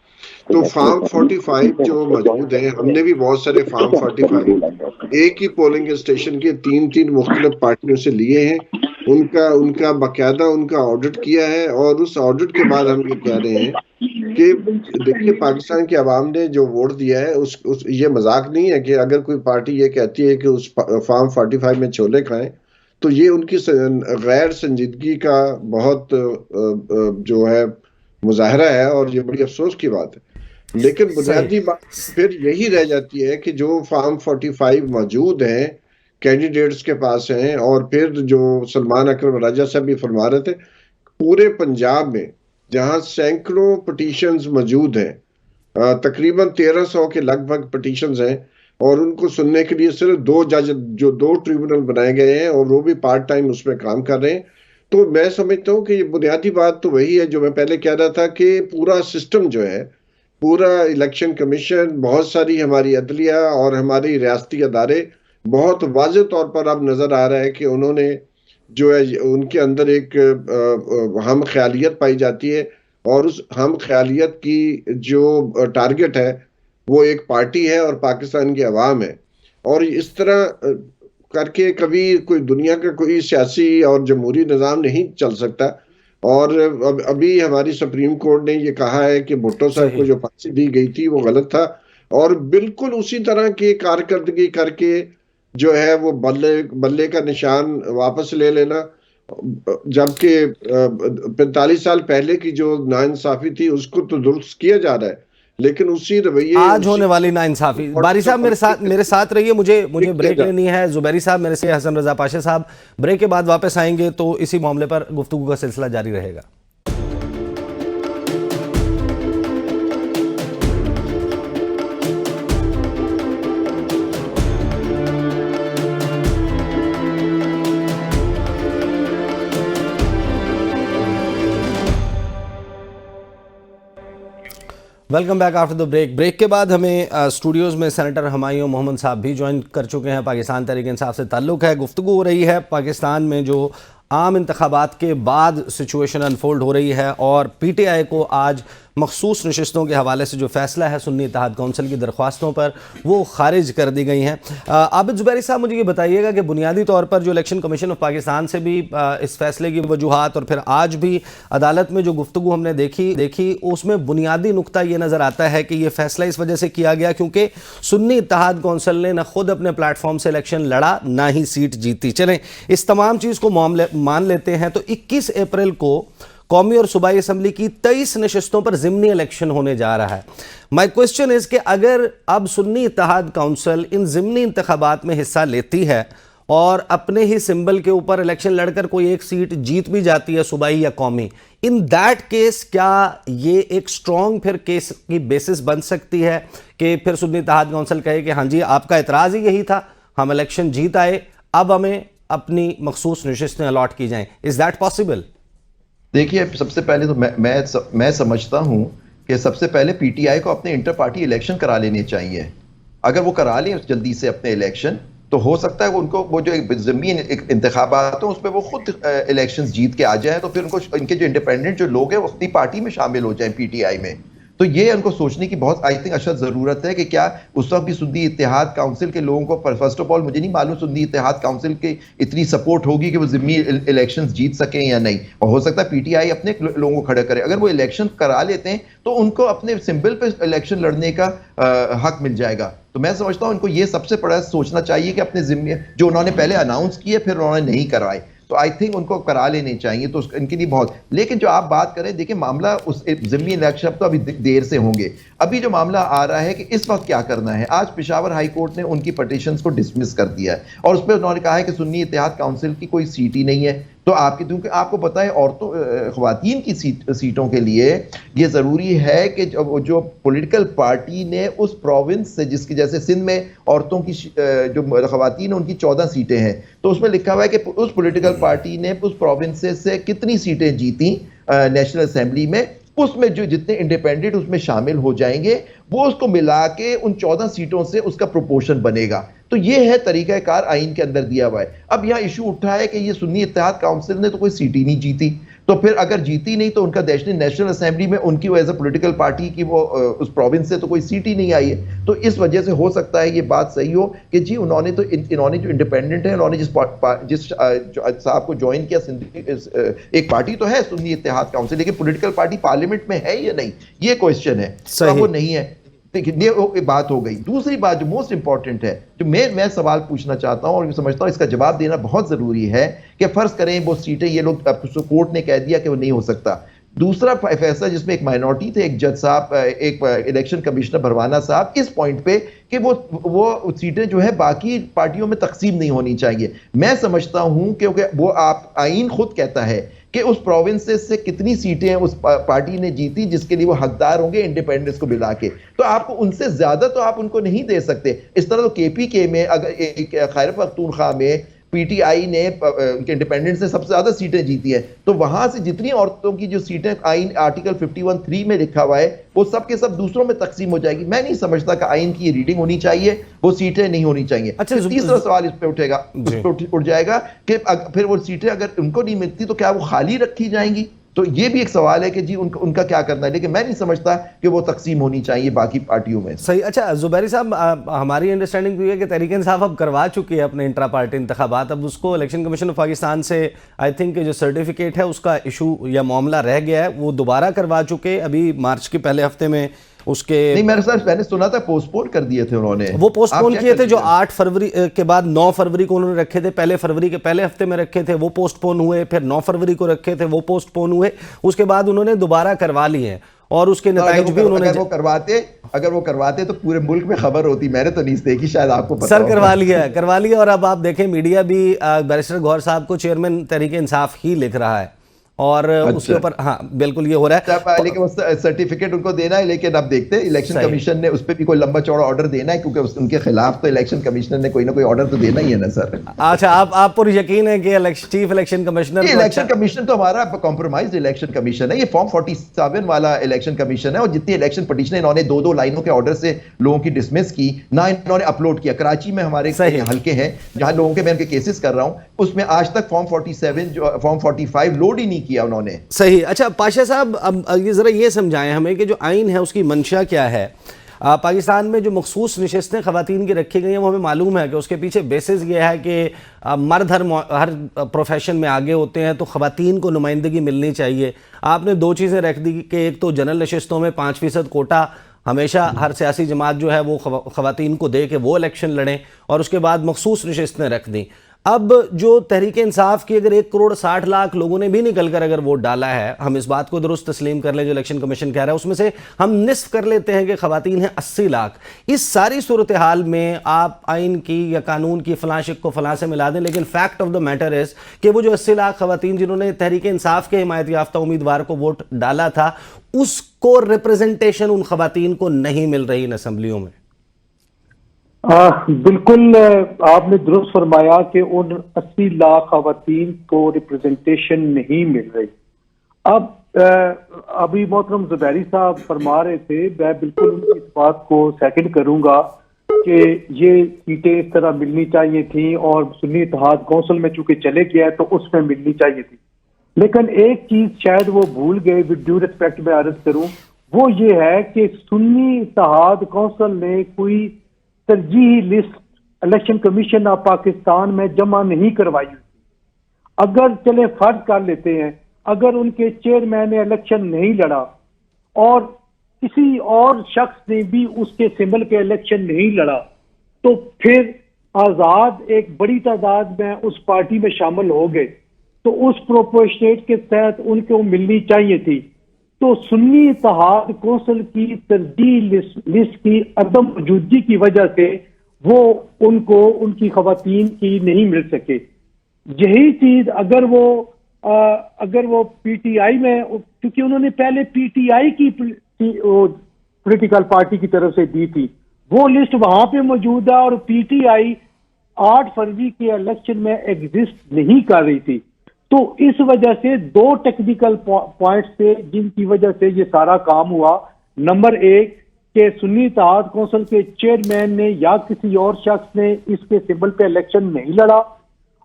تو فارم 45 جو موجود ہیں، ہم نے بھی بہت سارے فارم 45 ایک ہی پولنگ اسٹیشن کے 3 مختلف پارٹیوں سے لیے ہیں. ان کا باقاعدہ ان کا آڈٹ کیا ہے اور اس آڈٹ کے بعد ہم یہ کہہ رہے ہیں کہ دیکھیے پاکستان کی عوام نے جو ووٹ دیا ہے یہ مذاق نہیں ہے کہ اگر کوئی پارٹی یہ کہتی ہے کہ اس فارم 45 میں چھولے کھائیں تو یہ ان کی غیر سنجیدگی کا بہت جو ہے مظاہرہ ہے اور یہ بڑی افسوس کی بات ہے. لیکن بنیادی بات پھر یہی رہ جاتی ہے کہ جو فارم 45 موجود ہیں کینڈیڈیٹس کے پاس ہیں، اور پھر جو سلمان اکرم راجہ صاحب بھی فرما رہے تھے، پورے پنجاب میں جہاں سینکڑوں پٹیشنز موجود ہیں، تقریباً 1300 کے لگ بھگ پٹیشنز ہیں، اور ان کو سننے کے لیے صرف 2 جج جو 2 ٹریبونل بنائے گئے ہیں اور وہ بھی پارٹ ٹائم اس میں کام کر رہے ہیں. تو میں سمجھتا ہوں کہ یہ بنیادی بات تو وہی ہے جو میں پہلے کہہ رہا تھا کہ پورا سسٹم جو ہے، پورا الیکشن کمیشن، بہت ساری ہماری عدلیہ اور ہماری ریاستی ادارے بہت واضح طور پر اب نظر آ رہا ہے کہ انہوں نے جو ہے ان کے اندر ایک ہم خیالیت پائی جاتی ہے، اور اس ہم خیالیت کی جو ٹارگٹ ہے وہ ایک پارٹی ہے اور پاکستان کی عوام ہے. اور اس طرح کر کے کبھی کوئی دنیا کا کوئی سیاسی اور جمہوری نظام نہیں چل سکتا. اور ابھی ہماری سپریم کورٹ نے یہ کہا ہے کہ بھٹو صاحب کو جو پھانسی دی گئی تھی وہ غلط تھا، اور بالکل اسی طرح کی کارکردگی کر کے جو ہے وہ بلے کا نشان واپس لے لینا، جبکہ 45 سال پہلے کی جو ناانصافی تھی اس کو تو درست کیا جا رہا ہے، لیکن اسی رویے آج ہونے والی ناانصافی. باری صاحب میرے ساتھ رہیے، مجھے بریک لینی ہے. زبیری صاحب میرے سے حسن رضا پاشا صاحب بریک کے بعد واپس آئیں گے تو اسی معاملے پر گفتگو کا سلسلہ جاری رہے گا. Welcome back after the break کے بعد ہمیں اسٹوڈیوز میں سینیٹر ہمایوں محمد صاحب بھی جوائن کر چکے ہیں. پاکستان تحریک انصاف سے تعلق ہے. گفتگو ہو رہی ہے پاکستان میں جو عام انتخابات کے بعد سچویشن انفولڈ ہو رہی ہے، اور پی ٹی آئی کو آج مخصوص نشستوں کے حوالے سے جو فیصلہ ہے سنی اتحاد کونسل کی درخواستوں پر وہ خارج کر دی گئی ہیں. عابد زبیری صاحب مجھے یہ بتائیے گا کہ بنیادی طور پر جو الیکشن کمیشن آف پاکستان سے بھی اس فیصلے کی وجوہات اور پھر آج بھی عدالت میں جو گفتگو ہم نے دیکھی اس میں بنیادی نقطہ یہ نظر آتا ہے کہ یہ فیصلہ اس وجہ سے کیا گیا کیونکہ سنی اتحاد کونسل نے نہ خود اپنے پلیٹ فارم سے الیکشن لڑا نہ ہی سیٹ جیتی. چلیں اس تمام چیز کو مان لیتے ہیں تو 21 اپریل کو قومی اور صوبائی اسمبلی کی 23 نشستوں پر ضمنی الیکشن ہونے جا رہا ہے. مائی کوسچن از کہ اگر اب سنی اتحاد کونسل ان ضمنی انتخابات میں حصہ لیتی ہے اور اپنے ہی سمبل کے اوپر الیکشن لڑ کر کوئی ایک سیٹ جیت بھی جاتی ہے صوبائی یا قومی, ان دیٹ کیس کیا یہ ایک سٹرونگ پھر کیس کی بیسس بن سکتی ہے کہ پھر سنی اتحاد کونسل کہے کہ ہاں جی آپ کا اعتراض ہی یہی تھا, ہم الیکشن جیت آئے, اب ہمیں اپنی مخصوص نشستیں الاٹ کی جائیں. Is that possible? دیکھیے سب سے پہلے تو میں سمجھتا ہوں کہ سب سے پہلے پی ٹی آئی کو اپنے انٹر پارٹی الیکشن کرا لینے چاہیے. اگر وہ کرا لیں جلدی سے اپنے الیکشن تو ہو سکتا ہے ان کو وہ جو ضمنی انتخابات ہیں اس پہ وہ خود الیکشنز جیت کے آ جائیں, تو پھر ان کو ان کے جو انڈیپینڈنٹ جو لوگ ہیں وہ اپنی پارٹی میں شامل ہو جائیں پی ٹی آئی میں. تو یہ ان کو سوچنے کی بہت آئی تھنک اشد ضرورت ہے کہ کیا اس وقت بھی سنی اتحاد کاؤنسل کے لوگوں کو, فرسٹ آف آل مجھے نہیں معلوم سنی اتحاد کاؤنسل کی اتنی سپورٹ ہوگی کہ وہ ضمنی الیکشنز جیت سکیں یا نہیں, اور ہو سکتا ہے پی ٹی آئی اپنے لوگوں کو کھڑا کرے. اگر وہ الیکشن کرا لیتے ہیں تو ان کو اپنے سمبل پہ الیکشن لڑنے کا حق مل جائے گا. تو میں سمجھتا ہوں ان کو یہ سب سے بڑا سوچنا چاہیے کہ اپنے ذمے جو انہوں نے پہلے اناؤنس کیے پھر انہوں نے نہیں کرائے, تو آئی تھنک ان کو کرا لینے چاہیے. تو ان کے لیے بہت, لیکن جو آپ بات کریں دیکھیں معاملہ اس ضمنی الیکشن اب تو ابھی دیر سے ہوں گے. ابھی جو معاملہ آ رہا ہے کہ اس وقت کیا کرنا ہے, آج پشاور ہائی کورٹ نے ان کی پٹیشنز کو ڈسمس کر دیا ہے اور اس پہ انہوں نے کہا ہے کہ سنی اتحاد کاؤنسل کی کوئی سیٹ ہی نہیں ہے. تو آپ کی, کیونکہ آپ کو پتہ ہے عورتوں خواتین کی سیٹوں کے لیے یہ ضروری ہے کہ جو پولیٹیکل پارٹی نے اس پروونس سے, جس کی جیسے سندھ میں عورتوں کی جو خواتین ہیں ان کی 14 سیٹیں ہیں, تو اس میں لکھا ہوا ہے کہ اس پولیٹیکل پارٹی نے اس پروونس سے کتنی سیٹیں جیتیں نیشنل اسمبلی میں, اس میں جو جتنے انڈیپینڈنٹ اس میں شامل ہو جائیں گے وہ اس کو ملا کے ان 14 سیٹوں سے اس کا پروپورشن بنے گا. تو یہ ہے طریقہ کار آئین کے اندر دیا ہوا ہے. اب یہاں ایشو اٹھا ہے کہ یہ سنی اتحاد کاؤنسل نے تو کوئی سیٹ ہی نہیں جیتی, تو پھر اگر جیتی نہیں تو ان کا نیشنل اسمبلی میں ان کی ایز اے پولیٹیکل پارٹی کی وہ اس پروونس سے تو کوئی سیٹ ہی نہیں آئی ہے. تو اس وجہ سے ہو سکتا ہے یہ بات صحیح ہو کہ جی انہوں نے جو انڈیپینڈنٹ ہیں, انہوں نے جس صاحب کو جوائن کیا, ایک پارٹی تو ہے سنی اتحاد کاؤنسل, لیکن پولیٹیکل پارٹی پارلیمنٹ میں ہے یا نہیں یہ کوشچن ہے. وہ نہیں ہے, یہ بات ہو گئی. دوسری بات جو موسٹ امپورٹنٹ ہے, جو میں سوال پوچھنا چاہتا ہوں اور میں سمجھتا ہوں اس کا جواب دینا بہت ضروری ہے, کہ فرض کریں وہ سیٹیں یہ لوگ کورٹ نے کہہ دیا کہ وہ نہیں ہو سکتا. دوسرا فیصلہ جس میں ایک مائنورٹی تھے, ایک جج صاحب, ایک الیکشن کمشنر بھروانا صاحب, اس پوائنٹ پہ کہ وہ سیٹیں جو ہے باقی پارٹیوں میں تقسیم نہیں ہونی چاہیے. میں سمجھتا ہوں کیونکہ وہ آئین خود کہتا ہے کہ اس پروونسز سے کتنی سیٹیں اس پارٹی نے جیتی جس کے لیے وہ حقدار ہوں گے انڈیپینڈنس کو ملا کے, تو آپ کو ان سے زیادہ تو آپ ان کو نہیں دے سکتے. اس طرح تو کے پی کے میں, اگر خیبر پختونخوا میں پی ٹی آئی نے ان کے انڈیپینڈنس سے سب سے زیادہ سیٹیں جیتی ہیں, تو وہاں سے جتنی عورتوں کی جو سیٹیں آئین آرٹیکل 51(3) میں لکھا ہوا ہے وہ سب کے سب دوسروں میں تقسیم ہو جائے گی. میں نہیں سمجھتا کہ آئین کی یہ ریڈنگ ہونی چاہیے, وہ سیٹیں نہیں ہونی چاہیے. تیسرا سوال اس پہ اٹھے گا, اٹھ جائے گا کہ پھر وہ سیٹیں اگر ان کو نہیں ملتی تو کیا وہ خالی رکھی جائیں گی؟ تو یہ بھی ایک سوال ہے کہ جی ان کا کیا کرنا ہے, لیکن میں نہیں سمجھتا کہ وہ تقسیم ہونی چاہیے باقی پارٹیوں میں. صحیح. اچھا زبیری صاحب, ہماری انڈرسٹینڈنگ بھی ہے کہ تحریک انصاف اب کروا چکی ہے اپنے انٹرا پارٹی انتخابات, اب اس کو الیکشن کمیشن آف پاکستان سے آئی تھنک جو سرٹیفکیٹ ہے اس کا ایشو یا معاملہ رہ گیا ہے, وہ دوبارہ کروا چکے ابھی مارچ کے پہلے ہفتے میں. اس کے نہیں, میں نے سنا تھا پوسٹ پون کر دیے تھے انہوں نے, وہ پوسٹ پون کیے تھے جو 8 فروری کے بعد 9 فروری کو انہوں نے رکھے تھے, پہلے فروری کے پہلے ہفتے میں رکھے تھے, وہ پوسٹ پون ہوئے, پھر 9 فروری کو رکھے تھے, وہ پوسٹ پون ہوئے, اس کے بعد انہوں نے دوبارہ کروا لی ہیں اور اس کے نتائج بھی انہوں نے. اگر وہ کرواتے تو پورے ملک میں خبر ہوتی, میں نے تو نہیں دیکھی, شاید آپ کو پتہ سر کروا لیا. اور اب آپ دیکھیں میڈیا بھی بیرسٹر گوہر صاحب کو چیئرمین تحریک انصاف ہی لکھ رہا ہے, اور اس کے اوپر ہاں بالکل یہ ہو رہا ہے. لیکن سرٹیفکیٹ ان کو دینا ہے, لیکن اب دیکھتے ہیں الیکشن کمیشن نے اس پہ بھی کوئی لمبا چوڑا آرڈر دینا ہے, کیونکہ ان کے خلاف تو الیکشن کمیشنر نے کوئی نہ کوئی آرڈر تو دینا ہی ہے نا سر. اچھا, آپ پر یقین ہے کہ چیف الیکشن کمشنر تو ہمارا کمپرومائزڈ الیکشن کمیشن ہے, یہ فارم 47 والا الیکشن کمیشن ہے, اور جتنی الیکشن پٹیشن انہوں نے 2 لائنوں کے آرڈر سے لوگوں کی ڈسمس کی, نہ انہوں نے اپلوڈ کیا. کراچی میں ہمارے حلقے ہیں جہاں لوگوں کے میں ان کے کیسز کر رہا ہوں, اس میں آج تک فارم 47 جو فارم 45 لوڈ ہی نہیں کیا انہوں نے. صحیح. اچھا پاشا صاحب, اب یہ ذرا یہ سمجھائیں ہمیں کہ جو آئین ہے اس کی منشا کیا ہے. پاکستان میں جو مخصوص نشستیں خواتین کی رکھی گئی ہیں وہ ہمیں معلوم ہے کہ اس کے پیچھے بیسس یہ ہے کہ مرد ہر پروفیشن میں آگے ہوتے ہیں تو خواتین کو نمائندگی ملنی چاہیے. آپ نے 2 چیزیں رکھ دی کہ ایک تو جنرل نشستوں میں 5% کوٹا ہمیشہ ہر سیاسی جماعت جو ہے وہ خواتین کو دے کے وہ الیکشن لڑیں, اور اس کے بعد مخصوص نشستیں رکھ دیں. اب جو تحریک انصاف کی اگر 1,60,00,000 لوگوں نے بھی نکل کر اگر ووٹ ڈالا ہے، ہم اس بات کو درست تسلیم کر لیں جو الیکشن کمیشن کہہ رہا ہے، اس میں سے ہم نصف کر لیتے ہیں کہ خواتین ہیں 80 لاکھ، اس ساری صورتحال میں آپ آئین کی یا قانون کی فلاں شق کو فلاں سے ملا دیں، لیکن fact of the matter is کہ وہ جو 80 لاکھ خواتین جنہوں نے تحریک انصاف کے حمایت یافتہ امیدوار کو ووٹ ڈالا تھا، اس کو ریپریزنٹیشن ان خواتین کو نہیں مل رہی ان اسمبلیوں میں۔ بالکل آپ نے درست فرمایا کہ ان 80 لاکھ خواتین کو ریپریزنٹیشن نہیں مل رہی۔ اب ابھی محترم زبیری صاحب فرما رہے تھے، میں بالکل اس بات کو سیکنڈ کروں گا کہ یہ سیٹیں اس طرح ملنی چاہیے تھیں، اور سنی اتحاد کونسل میں چونکہ چلے گیا ہے تو اس میں ملنی چاہیے تھی، لیکن ایک چیز شاید وہ بھول گئے، ود ڈیو ریسپیکٹ میں عرض کروں، وہ یہ ہے کہ سنی اتحاد کونسل نے کوئی ترجیحی list election commission of Pakistan میں جمع نہیں کروائی تھی۔ اگر چلے فرض کر لیتے ہیں اگر ان کے چیئرمین نے الیکشن نہیں لڑا اور کسی اور شخص نے بھی اس کے سمبل پہ الیکشن نہیں لڑا، تو پھر آزاد ایک بڑی تعداد میں اس پارٹی میں شامل ہو گئے، تو اس پروپورشنیٹ کے تحت ان کو ملنی چاہیے تھی۔ تو سنی اتحاد کونسل کی ترجیح لسٹ کی عدم موجودگی کی وجہ سے وہ ان کو ان کی خواتین کی نہیں مل سکے۔ یہی چیز اگر وہ پی ٹی آئی میں، کیونکہ انہوں نے پہلے پی ٹی آئی کی پولیٹیکل پارٹی کی طرف سے دی تھی، وہ لسٹ وہاں پہ موجود ہے، اور پی ٹی آئی 8 فروری کے الیکشن میں ایگزسٹ نہیں کر رہی تھی۔ تو اس وجہ سے 2 ٹیکنیکل پوائنٹس تھے جن کی وجہ سے یہ سارا کام ہوا۔ نمبر 1 کہ سنی اتحاد کونسل کے چیئرمین نے یا کسی اور شخص نے اس کے سمبل پہ الیکشن نہیں لڑا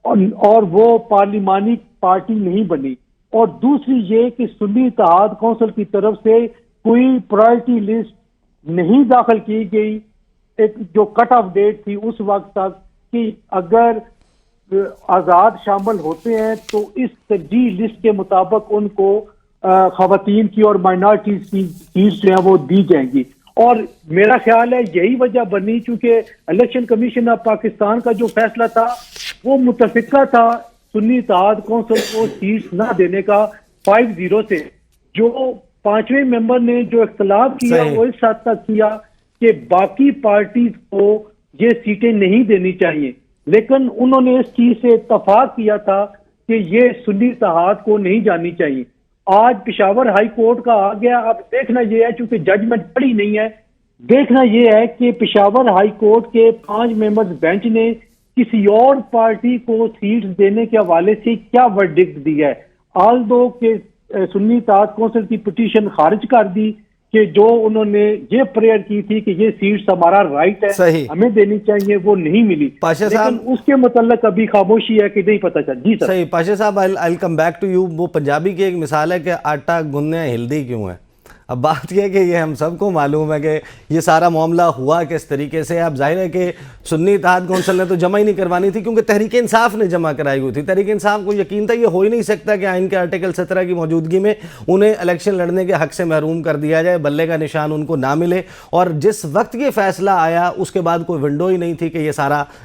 اور وہ پارلیمانی پارٹی نہیں بنی، اور دوسری یہ کہ سنی اتحاد کونسل کی طرف سے کوئی پرائرٹی لسٹ نہیں داخل کی گئی، ایک جو کٹ آف ڈیٹ تھی اس وقت تک کہ اگر آزاد شامل ہوتے ہیں تو اس ترجیح لسٹ کے مطابق ان کو خواتین کی اور مائنارٹیز کی سیٹس جو ہیں وہ دی جائیں گی، اور میرا خیال ہے یہی وجہ بنی چونکہ الیکشن کمیشن آف پاکستان کا جو فیصلہ تھا وہ متفقہ تھا سنی اتحاد کونسل کو سیٹس نہ دینے کا 5-0 سے۔ جو 5ویں ممبر نے جو اختلاف کیا وہ اس حد تک کیا کہ باقی پارٹیز کو یہ سیٹیں نہیں دینی چاہیے، لیکن انہوں نے اس چیز سے اتفاق کیا تھا کہ یہ سنی اتحاد کو نہیں جانی چاہیے۔ آج پشاور ہائی کورٹ کا آ گیا، اب دیکھنا یہ ہے چونکہ ججمنٹ پڑی نہیں ہے، دیکھنا یہ ہے کہ پشاور ہائی کورٹ کے 5 ممبرز بینچ نے کسی اور پارٹی کو سیٹس دینے کے حوالے سے کیا ورڈکٹ دیا ہے۔ آلدو کہ سنی اتحاد کونسل کی پٹیشن خارج کر دی کہ جو انہوں نے یہ پریئر کی تھی کہ یہ سیٹس ہمارا رائٹ ہے، ہمیں دینی چاہیے، وہ نہیں ملی، لیکن اس کے متعلق ابھی خاموشی ہے کہ نہیں پتہ چل۔ جی سر صحیح پاشا صاحب، I'll come back to you۔ وہ پنجابی کی ایک مثال ہے کہ آٹا گندنے ہلدی کیوں ہے۔ اب بات یہ ہے کہ یہ ہم سب کو معلوم ہے کہ یہ سارا معاملہ ہوا کس طریقے سے۔ اب ظاہر ہے کہ سنی اتحاد کونسل نے تو جمع ہی نہیں کروانی تھی کیونکہ تحریک انصاف نے جمع کرائی ہوئی تھی۔ تحریک انصاف کو یقین تھا یہ ہو ہی نہیں سکتا کہ آئین کے آرٹیکل 17 کی موجودگی میں انہیں الیکشن لڑنے کے حق سے محروم کر دیا جائے، بلے کا نشان ان کو نہ ملے، اور جس وقت یہ فیصلہ آیا اس کے بعد کوئی ونڈو ہی نہیں تھی کہ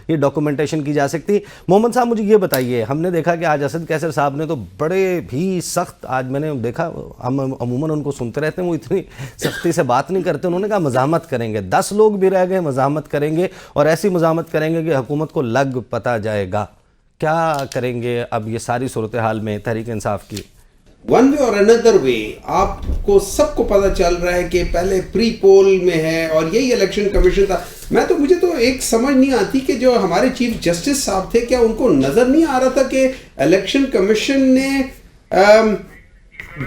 یہ ڈاکومنٹیشن کی جا سکتی۔ محمد صاحب مجھے یہ بتائیے، ہم نے دیکھا کہ آج اسد کیسر صاحب نے تو بڑے بھی سخت، آج میں نے دیکھا ہم عموماً ان کو سنتے رہتے ہیں، وہ اتنی سختی سے بات نہیں کرتے، انہوں نے کہا مزاحمت کریں گے، 10 لوگ بھی رہ گئے مزاحمت کریں گے، اور ایسی مزاحمت کریں گے کہ حکومت کو لگ پتہ جائے گا۔ کیا کریں گے اب یہ ساری صورتحال میں تحریک انصاف کی؟ ون وے اور اندر وے آپ کو سب کو پتہ چل رہا ہے کہ پہلے پری پول میں ہے اور یہی الیکشن کمیشن تھا۔ مجھے تو ایک سمجھ نہیں آتی کہ جو ہمارے چیف جسٹس صاحب تھے، کیا ان کو نظر نہیں آ رہا تھا کہ الیکشن کمیشن نے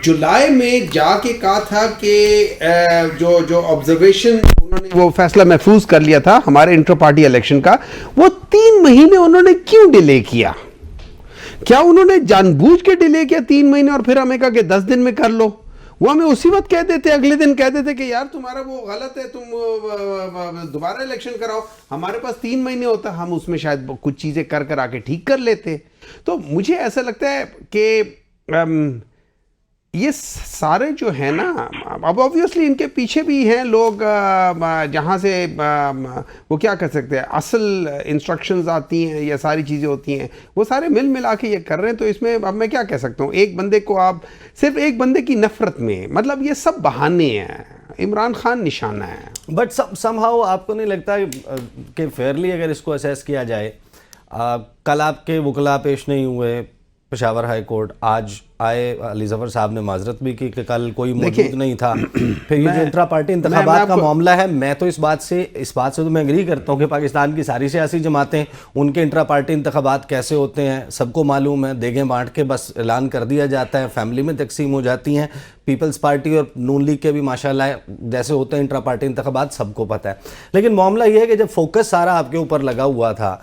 جولائی میں جا کے کہا تھا کہ جو آبزرویشن انہوں نے وہ فیصلہ محفوظ کر لیا تھا ہمارے انٹر پارٹی الیکشن کا، وہ 3 مہینے انہوں نے کیوں ڈیلے کیا؟ کیا انہوں نے جان بوجھ کے ڈیلے کیا 3 مہینے اور پھر ہمیں کہا کہ 10 دن میں کر لو؟ وہ ہمیں اسی وقت کہہ دیتے، اگلے دن کہہ دیتے کہ یار تمہارا وہ غلط ہے، تم دوبارہ الیکشن کراؤ۔ ہمارے پاس 3 مہینے ہوتا، ہم اس میں شاید کچھ چیزیں کر آ کے ٹھیک کر لیتے۔ تو مجھے ایسا لگتا ہے کہ یہ سارے جو ہیں نا، اب آبویسلی ان کے پیچھے بھی ہیں لوگ جہاں سے وہ کیا کر سکتے ہیں، اصل انسٹرکشنز آتی ہیں یا ساری چیزیں ہوتی ہیں، وہ سارے مل ملا کے یہ کر رہے ہیں. تو اس میں اب میں کیا کہہ سکتا ہوں، ایک بندے کو آپ صرف ایک بندے کی نفرت میں، مطلب یہ سب بہانے ہیں. عمران خان نشانہ ہے. بٹ سم ہاؤ آپ کو نہیں لگتا کہ فیئرلی اگر اس کو اسیس کیا جائے، کل آپ کے وکلاء پیش نہیں ہوئے پشاور ہائی کورٹ، آج آئے علی ظفر صاحب نے معذرت بھی کی کہ کل کوئی موجود نہیں تھا. پھر یہ جو انٹرا پارٹی انتخابات کا معاملہ ہے، میں تو اس بات سے تو میں اگری کرتا ہوں کہ پاکستان کی ساری سیاسی جماعتیں، ان کے انٹرا پارٹی انتخابات کیسے ہوتے ہیں سب کو معلوم ہے. دیگیں بانٹ کے بس اعلان کر دیا جاتا ہے، فیملی میں تقسیم ہو جاتی ہیں. پیپلز پارٹی اور نون لیگ کے بھی ماشاءاللہ جیسے ہوتے ہیں انٹرا پارٹی انتخابات سب کو پتہ ہے. لیکن معاملہ یہ ہے کہ جب فوکس سارا آپ کے اوپر لگا ہوا تھا،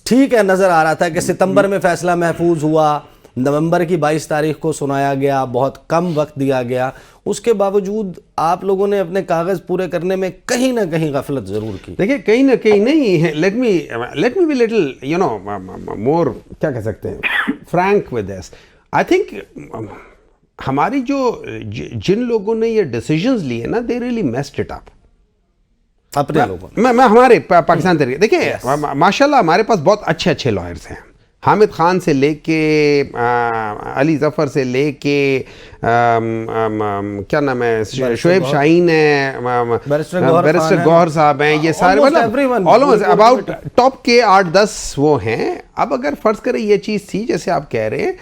ٹھیک ہے نظر آ رہا تھا کہ ستمبر میں فیصلہ محفوظ ہوا، نومبر کی 22 تاریخ کو سنایا گیا، بہت کم وقت دیا گیا، اس کے باوجود آپ لوگوں نے اپنے کاغذ پورے کرنے میں کہیں نہ کہیں غفلت ضرور کی. دیکھیں کہیں نہ کہیں نہیں، let me be little more کیا کہہ سکتے ہیں frank with this. I think ہماری جن لوگوں نے یہ ڈیسیجنز لیے نا، they really messed it up. اپنے لوگوں میں ہمارے پاکستان طریقے دیکھیں، ماشاءاللہ ہمارے پاس بہت اچھے اچھے لائرز ہیں. حامد خان سے لے کے علی ظفر سے لے کے کیا نام ہے، شعیب شاہین ہے، بیرسٹر گوہر صاحب ہیں، یہ سارے مطلب اباؤٹ ٹاپ کے 8-10 وہ ہیں. اب اگر فرض کریں یہ چیز تھی جیسے آپ کہہ رہے ہیں،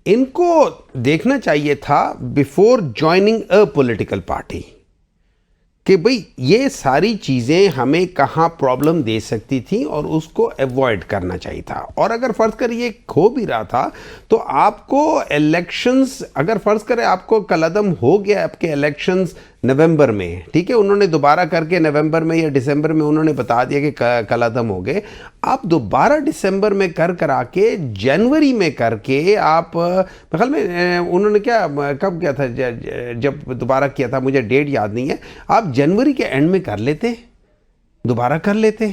ان کو دیکھنا چاہیے تھا before joining a political party کہ بھئی یہ ساری چیزیں ہمیں کہاں پرابلم دے سکتی تھیں اور اس کو ایوائڈ کرنا چاہیے تھا. اور اگر فرض کریں یہ کھو بھی رہا تھا تو آپ کو الیکشنز، اگر فرض کریں آپ کو کالعدم ہو گیا آپ کے الیکشنز نومبر میں، ٹھیک ہے، انہوں نے دوبارہ کر کے نومبر میں یا دسمبر میں انہوں نے بتا دیا کہ کالعدم ہو گئے، آپ دوبارہ دسمبر میں کرا کے جنوری میں کر کے آپ خیال میں انہوں نے کیا کب کیا تھا، جب دوبارہ کیا تھا مجھے ڈیٹ یاد نہیں ہے، آپ جنوری کے اینڈ میں کر لیتے، دوبارہ کر لیتے،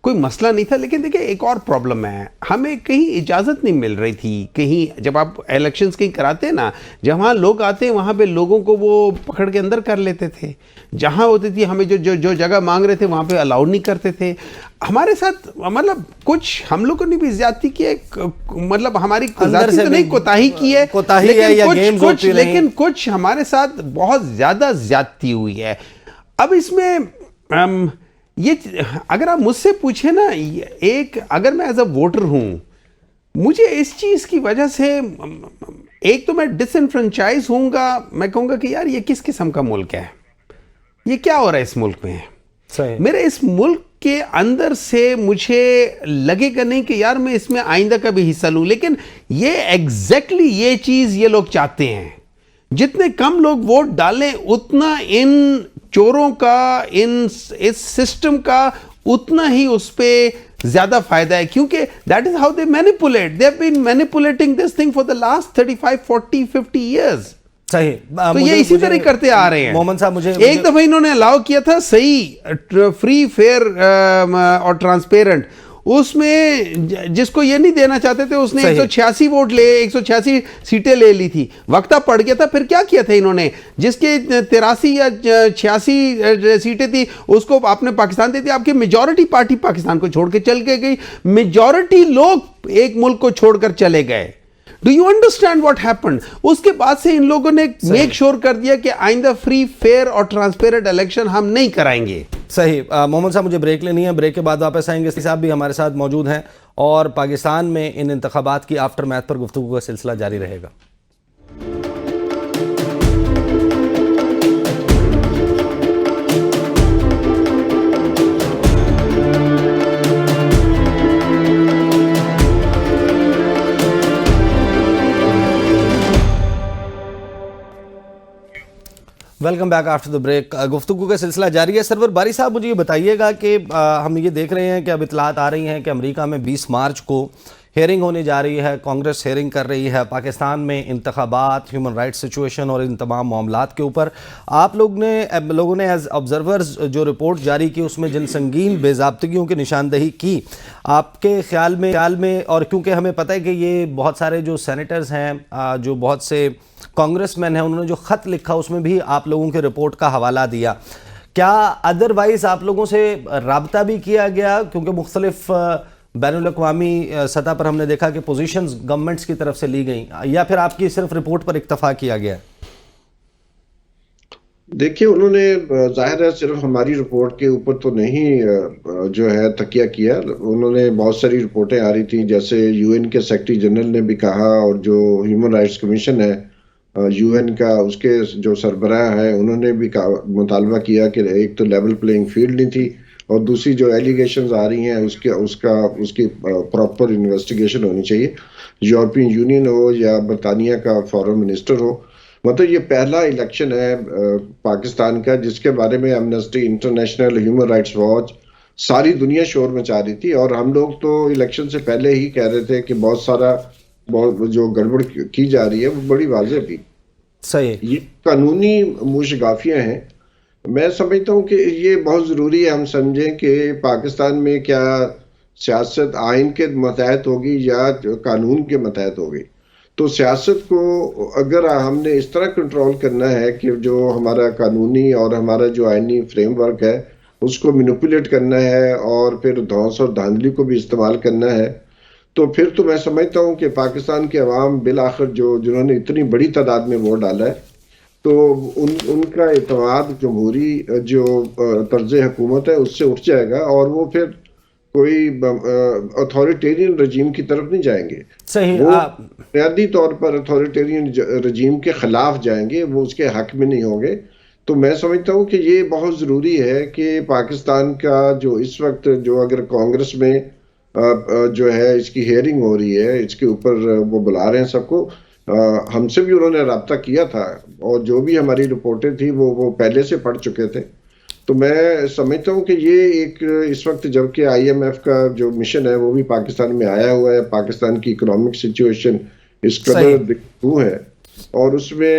کوئی مسئلہ نہیں تھا. لیکن دیکھیں ایک اور پرابلم ہے، ہمیں کہیں اجازت نہیں مل رہی تھی. کہیں جب آپ الیکشنز کہیں کراتے ہیں نا، جہاں لوگ آتے ہیں وہاں پہ لوگوں کو وہ پکڑ کے اندر کر لیتے تھے. جہاں ہوتی تھی ہمیں جو جگہ مانگ رہے تھے وہاں پہ الاؤ نہیں کرتے تھے. ہمارے ساتھ مطلب کچھ ہم لوگوں نے بھی زیادتی کی ہے، مطلب ہماری ذاتی تو نہیں کوتاہی کی ہے، لیکن کچھ ہمارے ساتھ بہت زیادہ زیادتی ہوئی ہے. اب اس میں یہ اگر آپ مجھ سے پوچھیں نا، ایک اگر میں ایز اے ووٹر ہوں، مجھے اس چیز کی وجہ سے ایک تو میں ڈس انفرنچائز ہوں گا، میں کہوں گا کہ یار یہ کس قسم کا ملک ہے، یہ کیا ہو رہا ہے اس ملک میں. میرے اس ملک کے اندر سے مجھے لگے گا نہیں کہ یار میں اس میں آئندہ کا بھی حصہ لوں. لیکن یہ ایگزیکٹلی یہ چیز یہ لوگ چاہتے ہیں. جتنے کم لوگ ووٹ ڈالیں اتنا ان چوروں کا، اس سسٹم کا اتنا ہی اس پہ زیادہ فائدہ ہے، کیونکہ that is how they manipulate. They have been manipulating this thing for the last 35, 40, 50 years. صحیح، تو یہ اسی طرح کرتے آ رہے ہیں. محمد صاحب مجھے ایک دفعہ انہوں نے الاؤ کیا تھا صحیح فری فیئر اور ٹرانسپیرنٹ، اس میں جس کو یہ نہیں دینا چاہتے تھے اس نے 186 ووٹ لے، 186 سیٹیں لے لی تھی. وقتہ پڑ گیا تھا. پھر کیا کیا تھا انہوں نے، جس کے 83 یا 86 سیٹیں تھی اس کو آپ نے پاکستان دے دی. آپ کی میجورٹی پارٹی پاکستان کو چھوڑ کے چل کے گئی، میجورٹی لوگ ایک ملک کو چھوڑ کر چلے گئے. Do you understand what happened? اس کے بعد سے ان لوگوں نے میک شور کر دیا کہ آئندہ فری فیئر اور ٹرانسپیرنٹ الیکشن ہم نہیں کرائیں گے. صحیح. محمد صاحب مجھے بریک لینی ہے، بریک کے بعد واپس آئیں گے. صاحب بھی ہمارے ساتھ موجود ہیں اور پاکستان میں ان انتخابات کی آفٹر میتھ پر گفتگو کا سلسلہ جاری رہے گا. Welcome back after the break. گفتگو کا سلسلہ جاری ہے. سرور باری صاحب مجھے یہ بتائیے گا کہ ہم یہ دیکھ رہے ہیں کہ اب اطلاعات آ رہی ہیں کہ امریکہ میں 20 مارچ کو ہیئرنگ ہونے جا رہی ہے، کانگریس ہیئرنگ کر رہی ہے پاکستان میں انتخابات، ہیومن رائٹس سچویشن اور ان تمام معاملات کے اوپر. آپ لوگوں نے ایز آبزرورز جو رپورٹ جاری کی اس میں جن سنگین بے ضابطگیوں کی نشاندہی کی، آپ کے خیال میں اور کیونکہ ہمیں پتہ ہے کہ یہ بہت سارے جو سینیٹرز ہیں، جو بہت سے کانگریس مین ہیں انہوں نے جو خط لکھا اس میں بھی آپ لوگوں کے رپورٹ کا حوالہ دیا. کیا ادروائز آپ لوگوں سے رابطہ بھی کیا گیا؟ کیونکہ مختلف بین الاقوامی سطح پر ہم نے دیکھا کہ پوزیشنز گورنمنٹس کی طرف سے لی گئیں, یا پھر آپ کی صرف رپورٹ پر اکتفا کیا گیا؟ دیکھیے انہوں نے ظاہر ہے صرف ہماری رپورٹ کے اوپر تو نہیں جو ہے تکیہ کیا, انہوں نے بہت ساری رپورٹیں آ رہی تھیں, جیسے یو این کے سیکرٹری جنرل نے بھی کہا, اور جو ہیومن رائٹس کمیشن ہے یو این کا اس کے جو سربراہ ہیں انہوں نے بھی مطالبہ کیا کہ ایک تو لیول پلینگ فیلڈ نہیں تھی, اور دوسری جو ایلیگیشنز آ رہی ہیں اس کی پراپر انویسٹیگیشن ہونی چاہیے. یورپین یونین ہو یا برطانیہ کا فارن منسٹر ہو, مطلب یہ پہلا الیکشن ہے پاکستان کا جس کے بارے میں Amnesty international, human rights watch, ساری دنیا شور مچا رہی تھی, اور ہم لوگ تو الیکشن سے پہلے ہی کہہ رہے تھے کہ بہت جو گڑبڑ کی جا رہی ہے وہ بڑی واضح تھی. صحیح, یہ قانونی موشگافیاں ہیں. میں سمجھتا ہوں کہ یہ بہت ضروری ہے ہم سمجھیں کہ پاکستان میں کیا سیاست آئین کے متحد ہوگی یا قانون کے متحد ہوگی. تو سیاست کو اگر ہم نے اس طرح کنٹرول کرنا ہے کہ جو ہمارا قانونی اور ہمارا جو آئینی فریم ورک ہے اس کو مینیپولیٹ کرنا ہے, اور پھر دھونس اور دھاندلی کو بھی استعمال کرنا ہے, تو پھر تو میں سمجھتا ہوں کہ پاکستان کے عوام بالآخر جنہوں نے اتنی بڑی تعداد میں ووٹ ڈالا ہے, تو ان کا اعتماد جمہوری جو طرز حکومت ہے اس سے اٹھ جائے گا, اور وہ پھر کوئی اتھارٹیرین رجیم کی طرف نہیں جائیں گے. صحیح, وہ بنیادی طور پر اتھارٹیرین رجیم کے خلاف جائیں گے, وہ اس کے حق میں نہیں ہوں گے. تو میں سمجھتا ہوں کہ یہ بہت ضروری ہے کہ پاکستان کا جو اس وقت جو اگر کانگریس میں جو ہے اس کی ہیئرنگ ہو رہی ہے, اس کے اوپر وہ بلا رہے ہیں سب کو, ہم سے بھی انہوں نے رابطہ کیا تھا, اور جو بھی ہماری رپورٹیں تھیں وہ پہلے سے پڑھ چکے تھے. تو میں سمجھتا ہوں کہ یہ ایک اس وقت جبکہ آئی ایم ایف کا جو مشن ہے وہ بھی پاکستان میں آیا ہوا ہے, پاکستان کی اکنامک سچویشن اس قدر دکھدو ہے, اور اس میں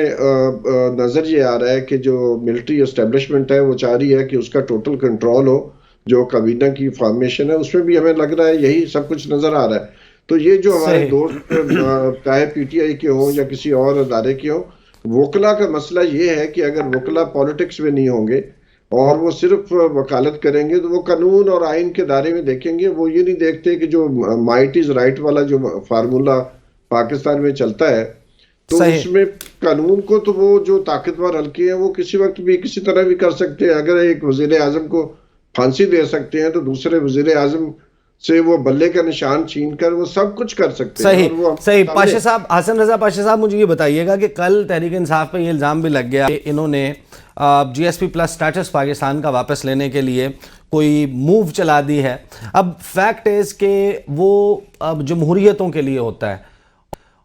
نظر یہ آ رہا ہے کہ جو ملٹری اسٹیبلشمنٹ ہے وہ چاہ رہی ہے کہ اس کا ٹوٹل کنٹرول ہو. جو کابینہ کی فارمیشن ہے اس میں بھی ہمیں لگ رہا ہے یہی سب کچھ نظر آ رہا ہے. تو یہ جو ہمارے دوست چاہے پی ٹی آئی کے ہوں یا کسی اور ادارے کے ہوں, وکلا کا مسئلہ یہ ہے کہ اگر وکلا پالیٹکس میں نہیں ہوں گے اور وہ صرف وکالت کریں گے تو وہ قانون اور آئین کے دائرے میں دیکھیں گے. وہ یہ نہیں دیکھتے کہ جو مائٹ از رائٹ والا جو فارمولا پاکستان میں چلتا ہے, تو اس میں قانون کو تو وہ جو طاقتور حلقے ہیں وہ کسی وقت بھی کسی طرح بھی کر سکتے ہیں. اگر ایک وزیر اعظم کو پھانسی دے سکتے ہیں تو دوسرے وزیر اعظم سے وہ بلے کا نشان چھین کر وہ سب کچھ کر سکتے ہیں. صحیح. پاشا صاحب, حسن رضا پاشا صاحب, مجھے یہ بتائیے گا کہ کل تحریک انصاف پہ یہ الزام بھی لگ گیا کہ انہوں نے G S P plus status Pakistan کا واپس لینے کے لیے کوئی موو چلا دی ہے. اب فیکٹ از کہ وہ جمہوریتوں کے لیے ہوتا ہے,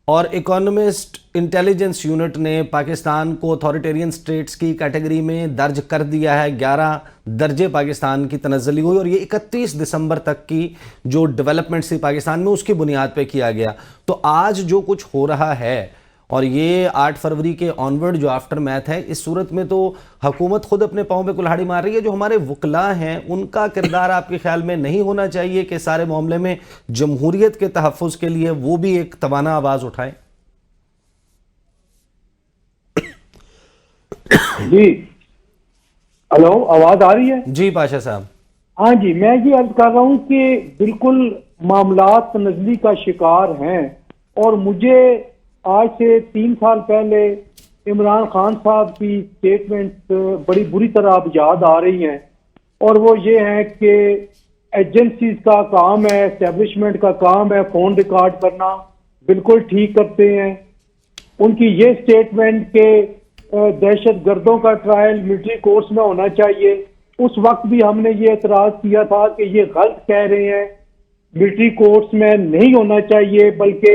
اور اکانومسٹ انٹیلیجنس یونٹ نے پاکستان کو اتھارٹیرین سٹیٹس کی کیٹیگری میں درج کر دیا ہے. 11 درجے پاکستان کی تنزلی ہوئی, اور یہ 31 دسمبر تک کی جو ڈیولپمنٹس تھی پاکستان میں اس کی بنیاد پہ کیا گیا. تو آج جو کچھ ہو رہا ہے, اور یہ 8 فروری کے آنورڈ جو آفٹر میتھ ہے, اس صورت میں تو حکومت خود اپنے پاؤں پہ کلہاڑی مار رہی ہے. جو ہمارے وکلا ہیں ان کا کردار آپ کے خیال میں نہیں ہونا چاہیے کہ سارے معاملے میں جمہوریت کے تحفظ کے لیے وہ بھی ایک توانا آواز اٹھائیں؟ جی ہلو, آواز آ رہی ہے؟ جی پاشا صاحب. ہاں جی, میں یہ عرض کر رہا ہوں کہ بالکل معاملات تنزلی کا شکار ہیں, اور مجھے آج سے 3 سال پہلے عمران خان صاحب کی سٹیٹمنٹ بڑی بری طرح اب یاد آ رہی ہیں, اور وہ یہ ہیں کہ ایجنسیز کا کام ہے, اسٹیبلشمنٹ کا کام ہے فون ریکارڈ کرنا, بالکل ٹھیک کرتے ہیں. ان کی یہ سٹیٹمنٹ کہ دہشت گردوں کا ٹرائل ملٹری کورٹس میں ہونا چاہیے, اس وقت بھی ہم نے یہ اعتراض کیا تھا کہ یہ غلط کہہ رہے ہیں, ملٹری کورٹس میں نہیں ہونا چاہیے بلکہ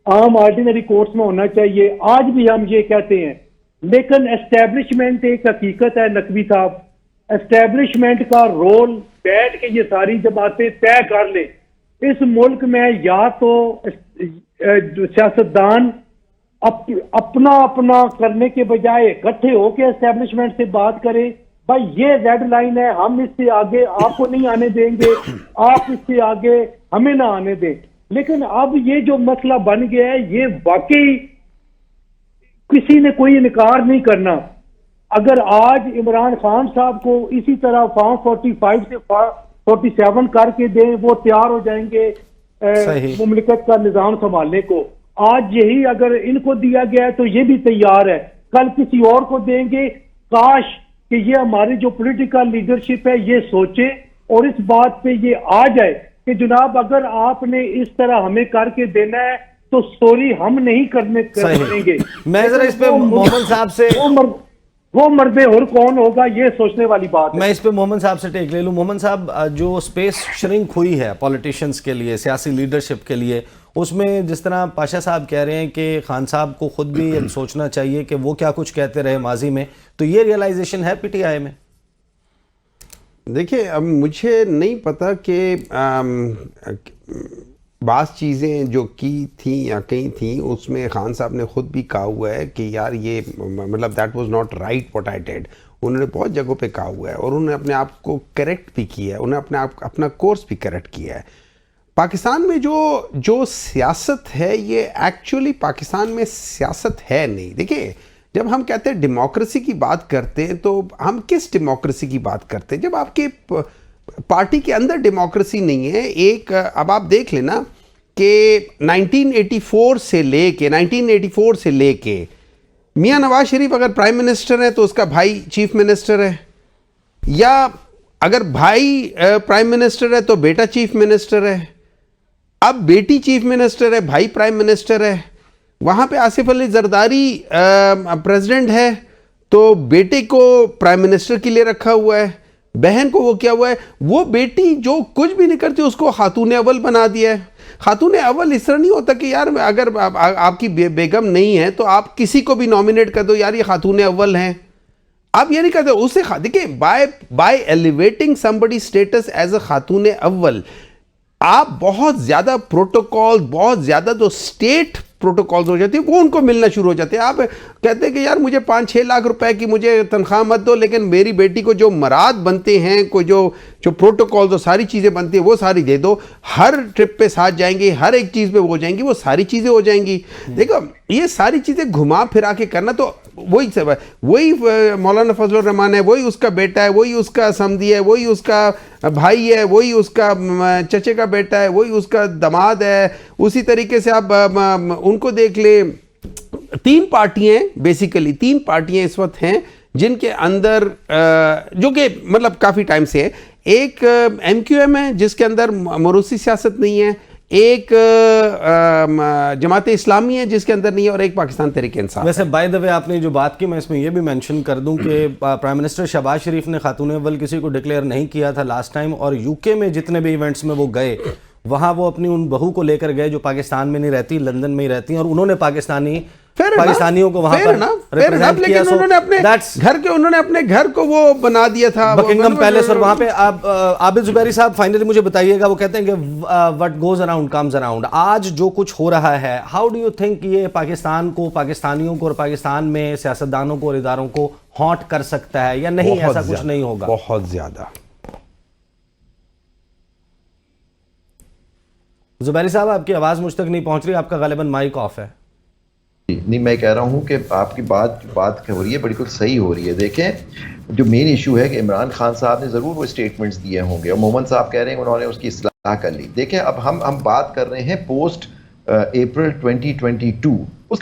عام آرڈینری کورٹس میں ہونا چاہیے. آج بھی ہم یہ کہتے ہیں, لیکن اسٹیبلشمنٹ ایک حقیقت ہے نقوی صاحب, اسٹیبلشمنٹ کا رول بیٹھ کے یہ ساری جماعتیں طے کر لیں. اس ملک میں یا تو سیاستدان اپنا کرنے کے بجائے اکٹھے ہو کے اسٹیبلشمنٹ سے بات کریں, بھائی یہ ریڈ لائن ہے, ہم اس سے آگے آپ کو نہیں آنے دیں گے, آپ اس سے آگے ہمیں نہ آنے دیں. لیکن اب یہ جو مسئلہ بن گیا ہے یہ واقعی کسی نے کوئی انکار نہیں کرنا. اگر آج عمران خان صاحب کو اسی طرح فارم 45 سے 47 کر کے دیں, وہ تیار ہو جائیں گے مملکت کا نظام سنبھالنے کو. آج یہی اگر ان کو دیا گیا ہے تو یہ بھی تیار ہے, کل کسی اور کو دیں گے. کاش کہ یہ ہماری جو پولیٹیکل لیڈرشپ ہے یہ سوچے اور اس بات پہ یہ آ جائے کہ جناب اگر آپ نے اس طرح ہمیں کر کے دینا ہے تو سوری ہم نہیں کریں گے. میں ذرا اس پہ محمد صاحب سے وہ مرد حر کون ہوگا, یہ سوچنے والی بات ہے. میں اس پہ محمد صاحب سے ٹیک لے لوں. محمد صاحب, جو سپیس شرنک ہوئی ہے پولیٹیشنز کے لیے, سیاسی لیڈرشپ کے لیے, اس میں جس طرح پاشا صاحب کہہ رہے ہیں کہ خان صاحب کو خود بھی سوچنا چاہیے کہ وہ کیا کچھ کہتے رہے ماضی میں, تو یہ ریئلائزیشن ہے پی ٹی آئی میں؟ دیکھیں, اب مجھے نہیں پتا کہ بعض چیزیں جو کی تھیں یا کہیں تھیں اس میں خان صاحب نے خود بھی کہا ہوا ہے کہ یار یہ مطلب that was not right what I did. انہوں نے بہت جگہوں پہ کہا ہوا ہے اور انہوں نے اپنے آپ کو کریکٹ بھی کیا ہے, انہوں نے اپنا کورس بھی کریکٹ کیا ہے. پاکستان میں جو سیاست ہے یہ ایکچولی پاکستان میں سیاست ہے نہیں. دیکھیں, جب ہم کہتے ہیں ڈیموکریسی کی بات کرتے ہیں تو ہم کس ڈیموکریسی کی بات کرتے ہیں؟ جب آپ کے پارٹی کے اندر ڈیموکریسی نہیں ہے. ایک اب آپ دیکھ لینا کہ 1984 سے لے کے میاں نواز شریف اگر پرائم منسٹر ہے تو اس کا بھائی چیف منسٹر ہے, یا اگر بھائی پرائم منسٹر ہے تو بیٹا چیف منسٹر ہے. اب بیٹی چیف منسٹر ہے, بھائی پرائم منسٹر ہے. وہاں پہ آصف علی زرداری پریزیڈنٹ ہے تو بیٹے کو پرائم منسٹر کے لیے رکھا ہوا ہے, بہن کو وہ کیا ہوا ہے, وہ بیٹی جو کچھ بھی نہیں کرتی اس کو خاتون اول بنا دیا ہے. خاتون اول اس طرح نہیں ہوتا کہ یار اگر آپ کی بیگم نہیں ہے تو آپ کسی کو بھی نامینیٹ کر دو, یار یہ خاتون اول ہیں. آپ یہ نہیں کہتے اسے, دیکھیں, by elevating somebody status as a خاتون اول, آپ بہت زیادہ پروٹوکول, بہت زیادہ جو اسٹیٹ پروٹوکالز ہو جاتی ہیں وہ ان کو ملنا شروع ہو جاتے ہیں. آپ کہتے ہیں کہ یار مجھے 5-6 لاکھ روپے کی مجھے تنخواہ مت دو, لیکن میری بیٹی کو جو مراد بنتے ہیں, کوئی جو پروٹوکالز اور ساری چیزیں بنتی ہیں وہ ساری دے دو. ہر ٹرپ پہ ساتھ جائیں گے, ہر ایک چیز پہ وہ جائیں گی, وہ ساری چیزیں ہو جائیں گی. دیکھو, یہ ساری چیزیں گھما پھرا کے کرنا تو وہی مولانا فضل الرحمان ہے, وہی اس کا بیٹا ہے, وہی اس کا سمدھی ہے, وہی اس کا بھائی ہے, وہی اس کا چچے کا بیٹا ہے, وہی اس کا داماد ہے. اسی طریقے سے آپ ان کو دیکھ لیں. 3 پارٹیاں بیسیکلی 3 پارٹیاں اس وقت ہیں جن کے اندر جو کہ مطلب کافی ٹائم سے ہے. ایک ایم کیو ایم ہے جس کے اندر موروثی سیاست نہیں ہے, ایک جماعت اسلامی ہے جس کے اندر نہیں ہے, اور ایک پاکستان تحریک انصاف. ویسے بائی دا وے آپ نے جو بات کی, میں اس میں یہ بھی مینشن کر دوں کہ پرائم منسٹر شہباز شریف نے خاتون اول کسی کو ڈکلیئر نہیں کیا تھا لاسٹ ٹائم, اور یو کے میں جتنے بھی ایونٹس میں وہ گئے وہاں وہ اپنی ان بہو کو لے کر گئے جو پاکستان میں نہیں رہتی, لندن میں ہی رہتی ہیں, اور انہوں نے پاکستانیوں کو وہاں پر ریپرزینٹ کیا. انہوں نے اپنے گھر کو وہ بنا دیا تھا بکنگم پیلس, اور وہاں پہ عابد زبیری صاحب فائنلی مجھے بتائیے گا, وہ کہتے ہیں کہ what goes around comes around. آج جو کچھ ہو رہا ہے, how do you think یہ پاکستان کو, پاکستانیوں کو اور پاکستان میں سیاستدانوں کو اور اداروں کو ہانٹ کر سکتا ہے یا نہیں؟ ایسا کچھ نہیں ہوگا. بہت زیادہ. زبیری صاحب, آپ کی آواز مجھ تک نہیں پہنچ رہی, آپ کا غالباً مائک آف ہے. نہیں, میں کہہ رہا ہوں کہ آپ کی بات ہو رہی ہے بالکل صحیح ہو رہی ہے. دیکھیں, جو مین ایشو ہے کہ عمران خان صاحب نے ضرور وہ اسٹیٹمنٹس دیے ہوں گے, اور محمد صاحب کہہ رہے ہیں انہوں نے اس کی اصلاح کر لی. دیکھیں, اب ہم بات کر رہے ہیں پوسٹ اپریل 2022. اس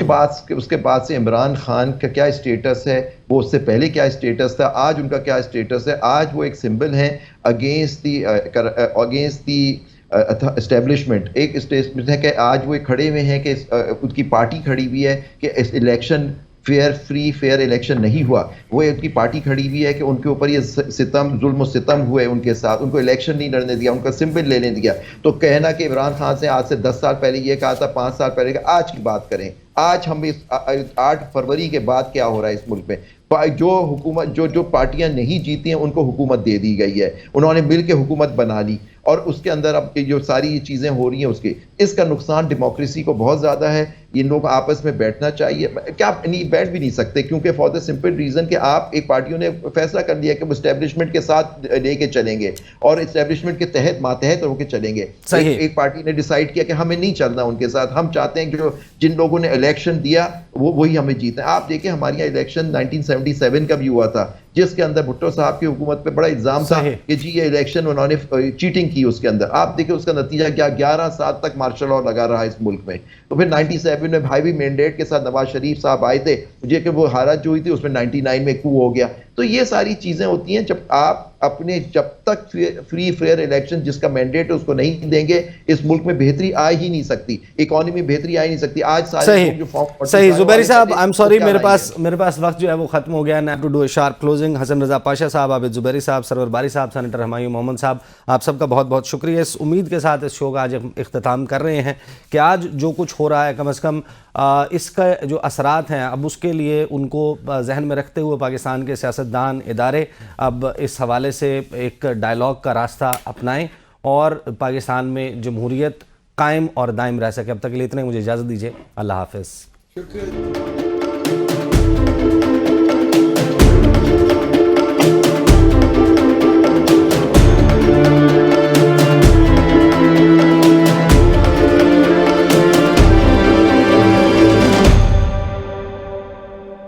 کے بعد سے عمران خان کا کیا اسٹیٹس ہے, وہ اس سے پہلے کیا اسٹیٹس تھا, آج ان کا کیا اسٹیٹس ہے. آج وہ ایک سمبل ہے اگینسٹ دی اسٹیبلشمنٹ. ایک اسٹیٹمنٹ ہے کہ آج وہ کھڑے ہوئے ہیں کہ ان کی پارٹی کھڑی ہوئی ہے کہ الیکشن فیئر الیکشن نہیں ہوا. وہ ان کی پارٹی کھڑی ہوئی ہے کہ ان کے اوپر یہ ظلم و ستم ہوئے ان کے ساتھ, ان کو الیکشن نہیں لڑنے دیا, ان کا سمبل لینے دیا. تو کہنا کہ عمران خان سے آج سے 10 سال پہلے یہ کہا تھا, 5 سال پہلے, آج کی بات کریں. آج ہم 8 فروری کے بعد کیا ہو رہا ہے اس ملک میں, جو حکومت جو پارٹیاں نہیں جیتی ہیں ان کو حکومت دے دی گئی ہے, انہوں نے مل کے حکومت بنا لی, اور اس کے اندر اب جو ساری چیزیں ہو رہی ہیں اس کا نقصان ڈیموکریسی کو بہت زیادہ ہے. ان لوگوں کو آپس میں بیٹھنا چاہیے. کیا نہیں بیٹھ بھی نہیں سکتے کیونکہ فار دا سمپل ریزن کہ آپ ایک پارٹیوں نے فیصلہ کر لیا کہ وہ اسٹیبلشمنٹ کے ساتھ لے کے چلیں گے اور اسٹیبلشمنٹ کے تحت ماتحت ہو کے چلیں گے. ایک پارٹی نے ڈیسائیڈ کیا کہ ہمیں نہیں چلنا ان کے ساتھ, ہم چاہتے ہیں کہ جن لوگوں نے الیکشن دیا وہی ہمیں جیتنا ہے. آپ دیکھیں ہمارے یہاں الیکشن 1977 کا بھی ہوا تھا جس کے اندر بھٹو صاحب کی حکومت پہ بڑا الزام تھا کہ جی یہ الیکشن انہوں نے چیٹنگ کی اس کے اندر. آپ دیکھیں اس کا نتیجہ کیا, 11 سال تک مارشل لاء لگا رہا اس ملک میں. تو پھر 97 میں ہائی مینڈیٹ کے ساتھ نواز شریف صاحب آئے تھے, مجھے کہ وہ حالت جو ہوئی تھی اس میں 99 میں کو ہو گیا. تو یہ ساری چیزیں ہوتی ہیں جب آپ اپنے جب تک فری فیئر الیکشن جس کا مینڈیٹ ہے اس کو نہیں دیں گے اس ملک میں بہتری آ ہی نہیں سکتی, اکانومی بہتری آ ہی نہیں سکتی. آج سارے جو فارم صحیح زبیری صاحب, آئی ایم سوری میرے پاس وقت جو ہے وہ ختم ہو گیا. New to do a sharp closing. Hassan Raza Pasha صاحب, عابد زبیری صاحب, سرور باری صاحب, سینیٹر ہمایوں محمد صاحب, آپ سب کا بہت بہت شکریہ. اس امید کے ساتھ اس شو کا آج ہم اختتام کر رہے ہیں کہ آج جو کچھ ہو رہا ہے کم از کم اس کا جو اثرات ہیں اب اس کے لیے ان کو ذہن میں رکھتے ہوئے پاکستان کے سیاستدان ادارے اب اس حوالے سے ایک ڈائلاگ کا راستہ اپنائیں اور پاکستان میں جمہوریت قائم اور دائم رہ سکے. اب تک کے لیے اتنے, مجھے اجازت دیجیے. اللہ حافظ. شکریہ.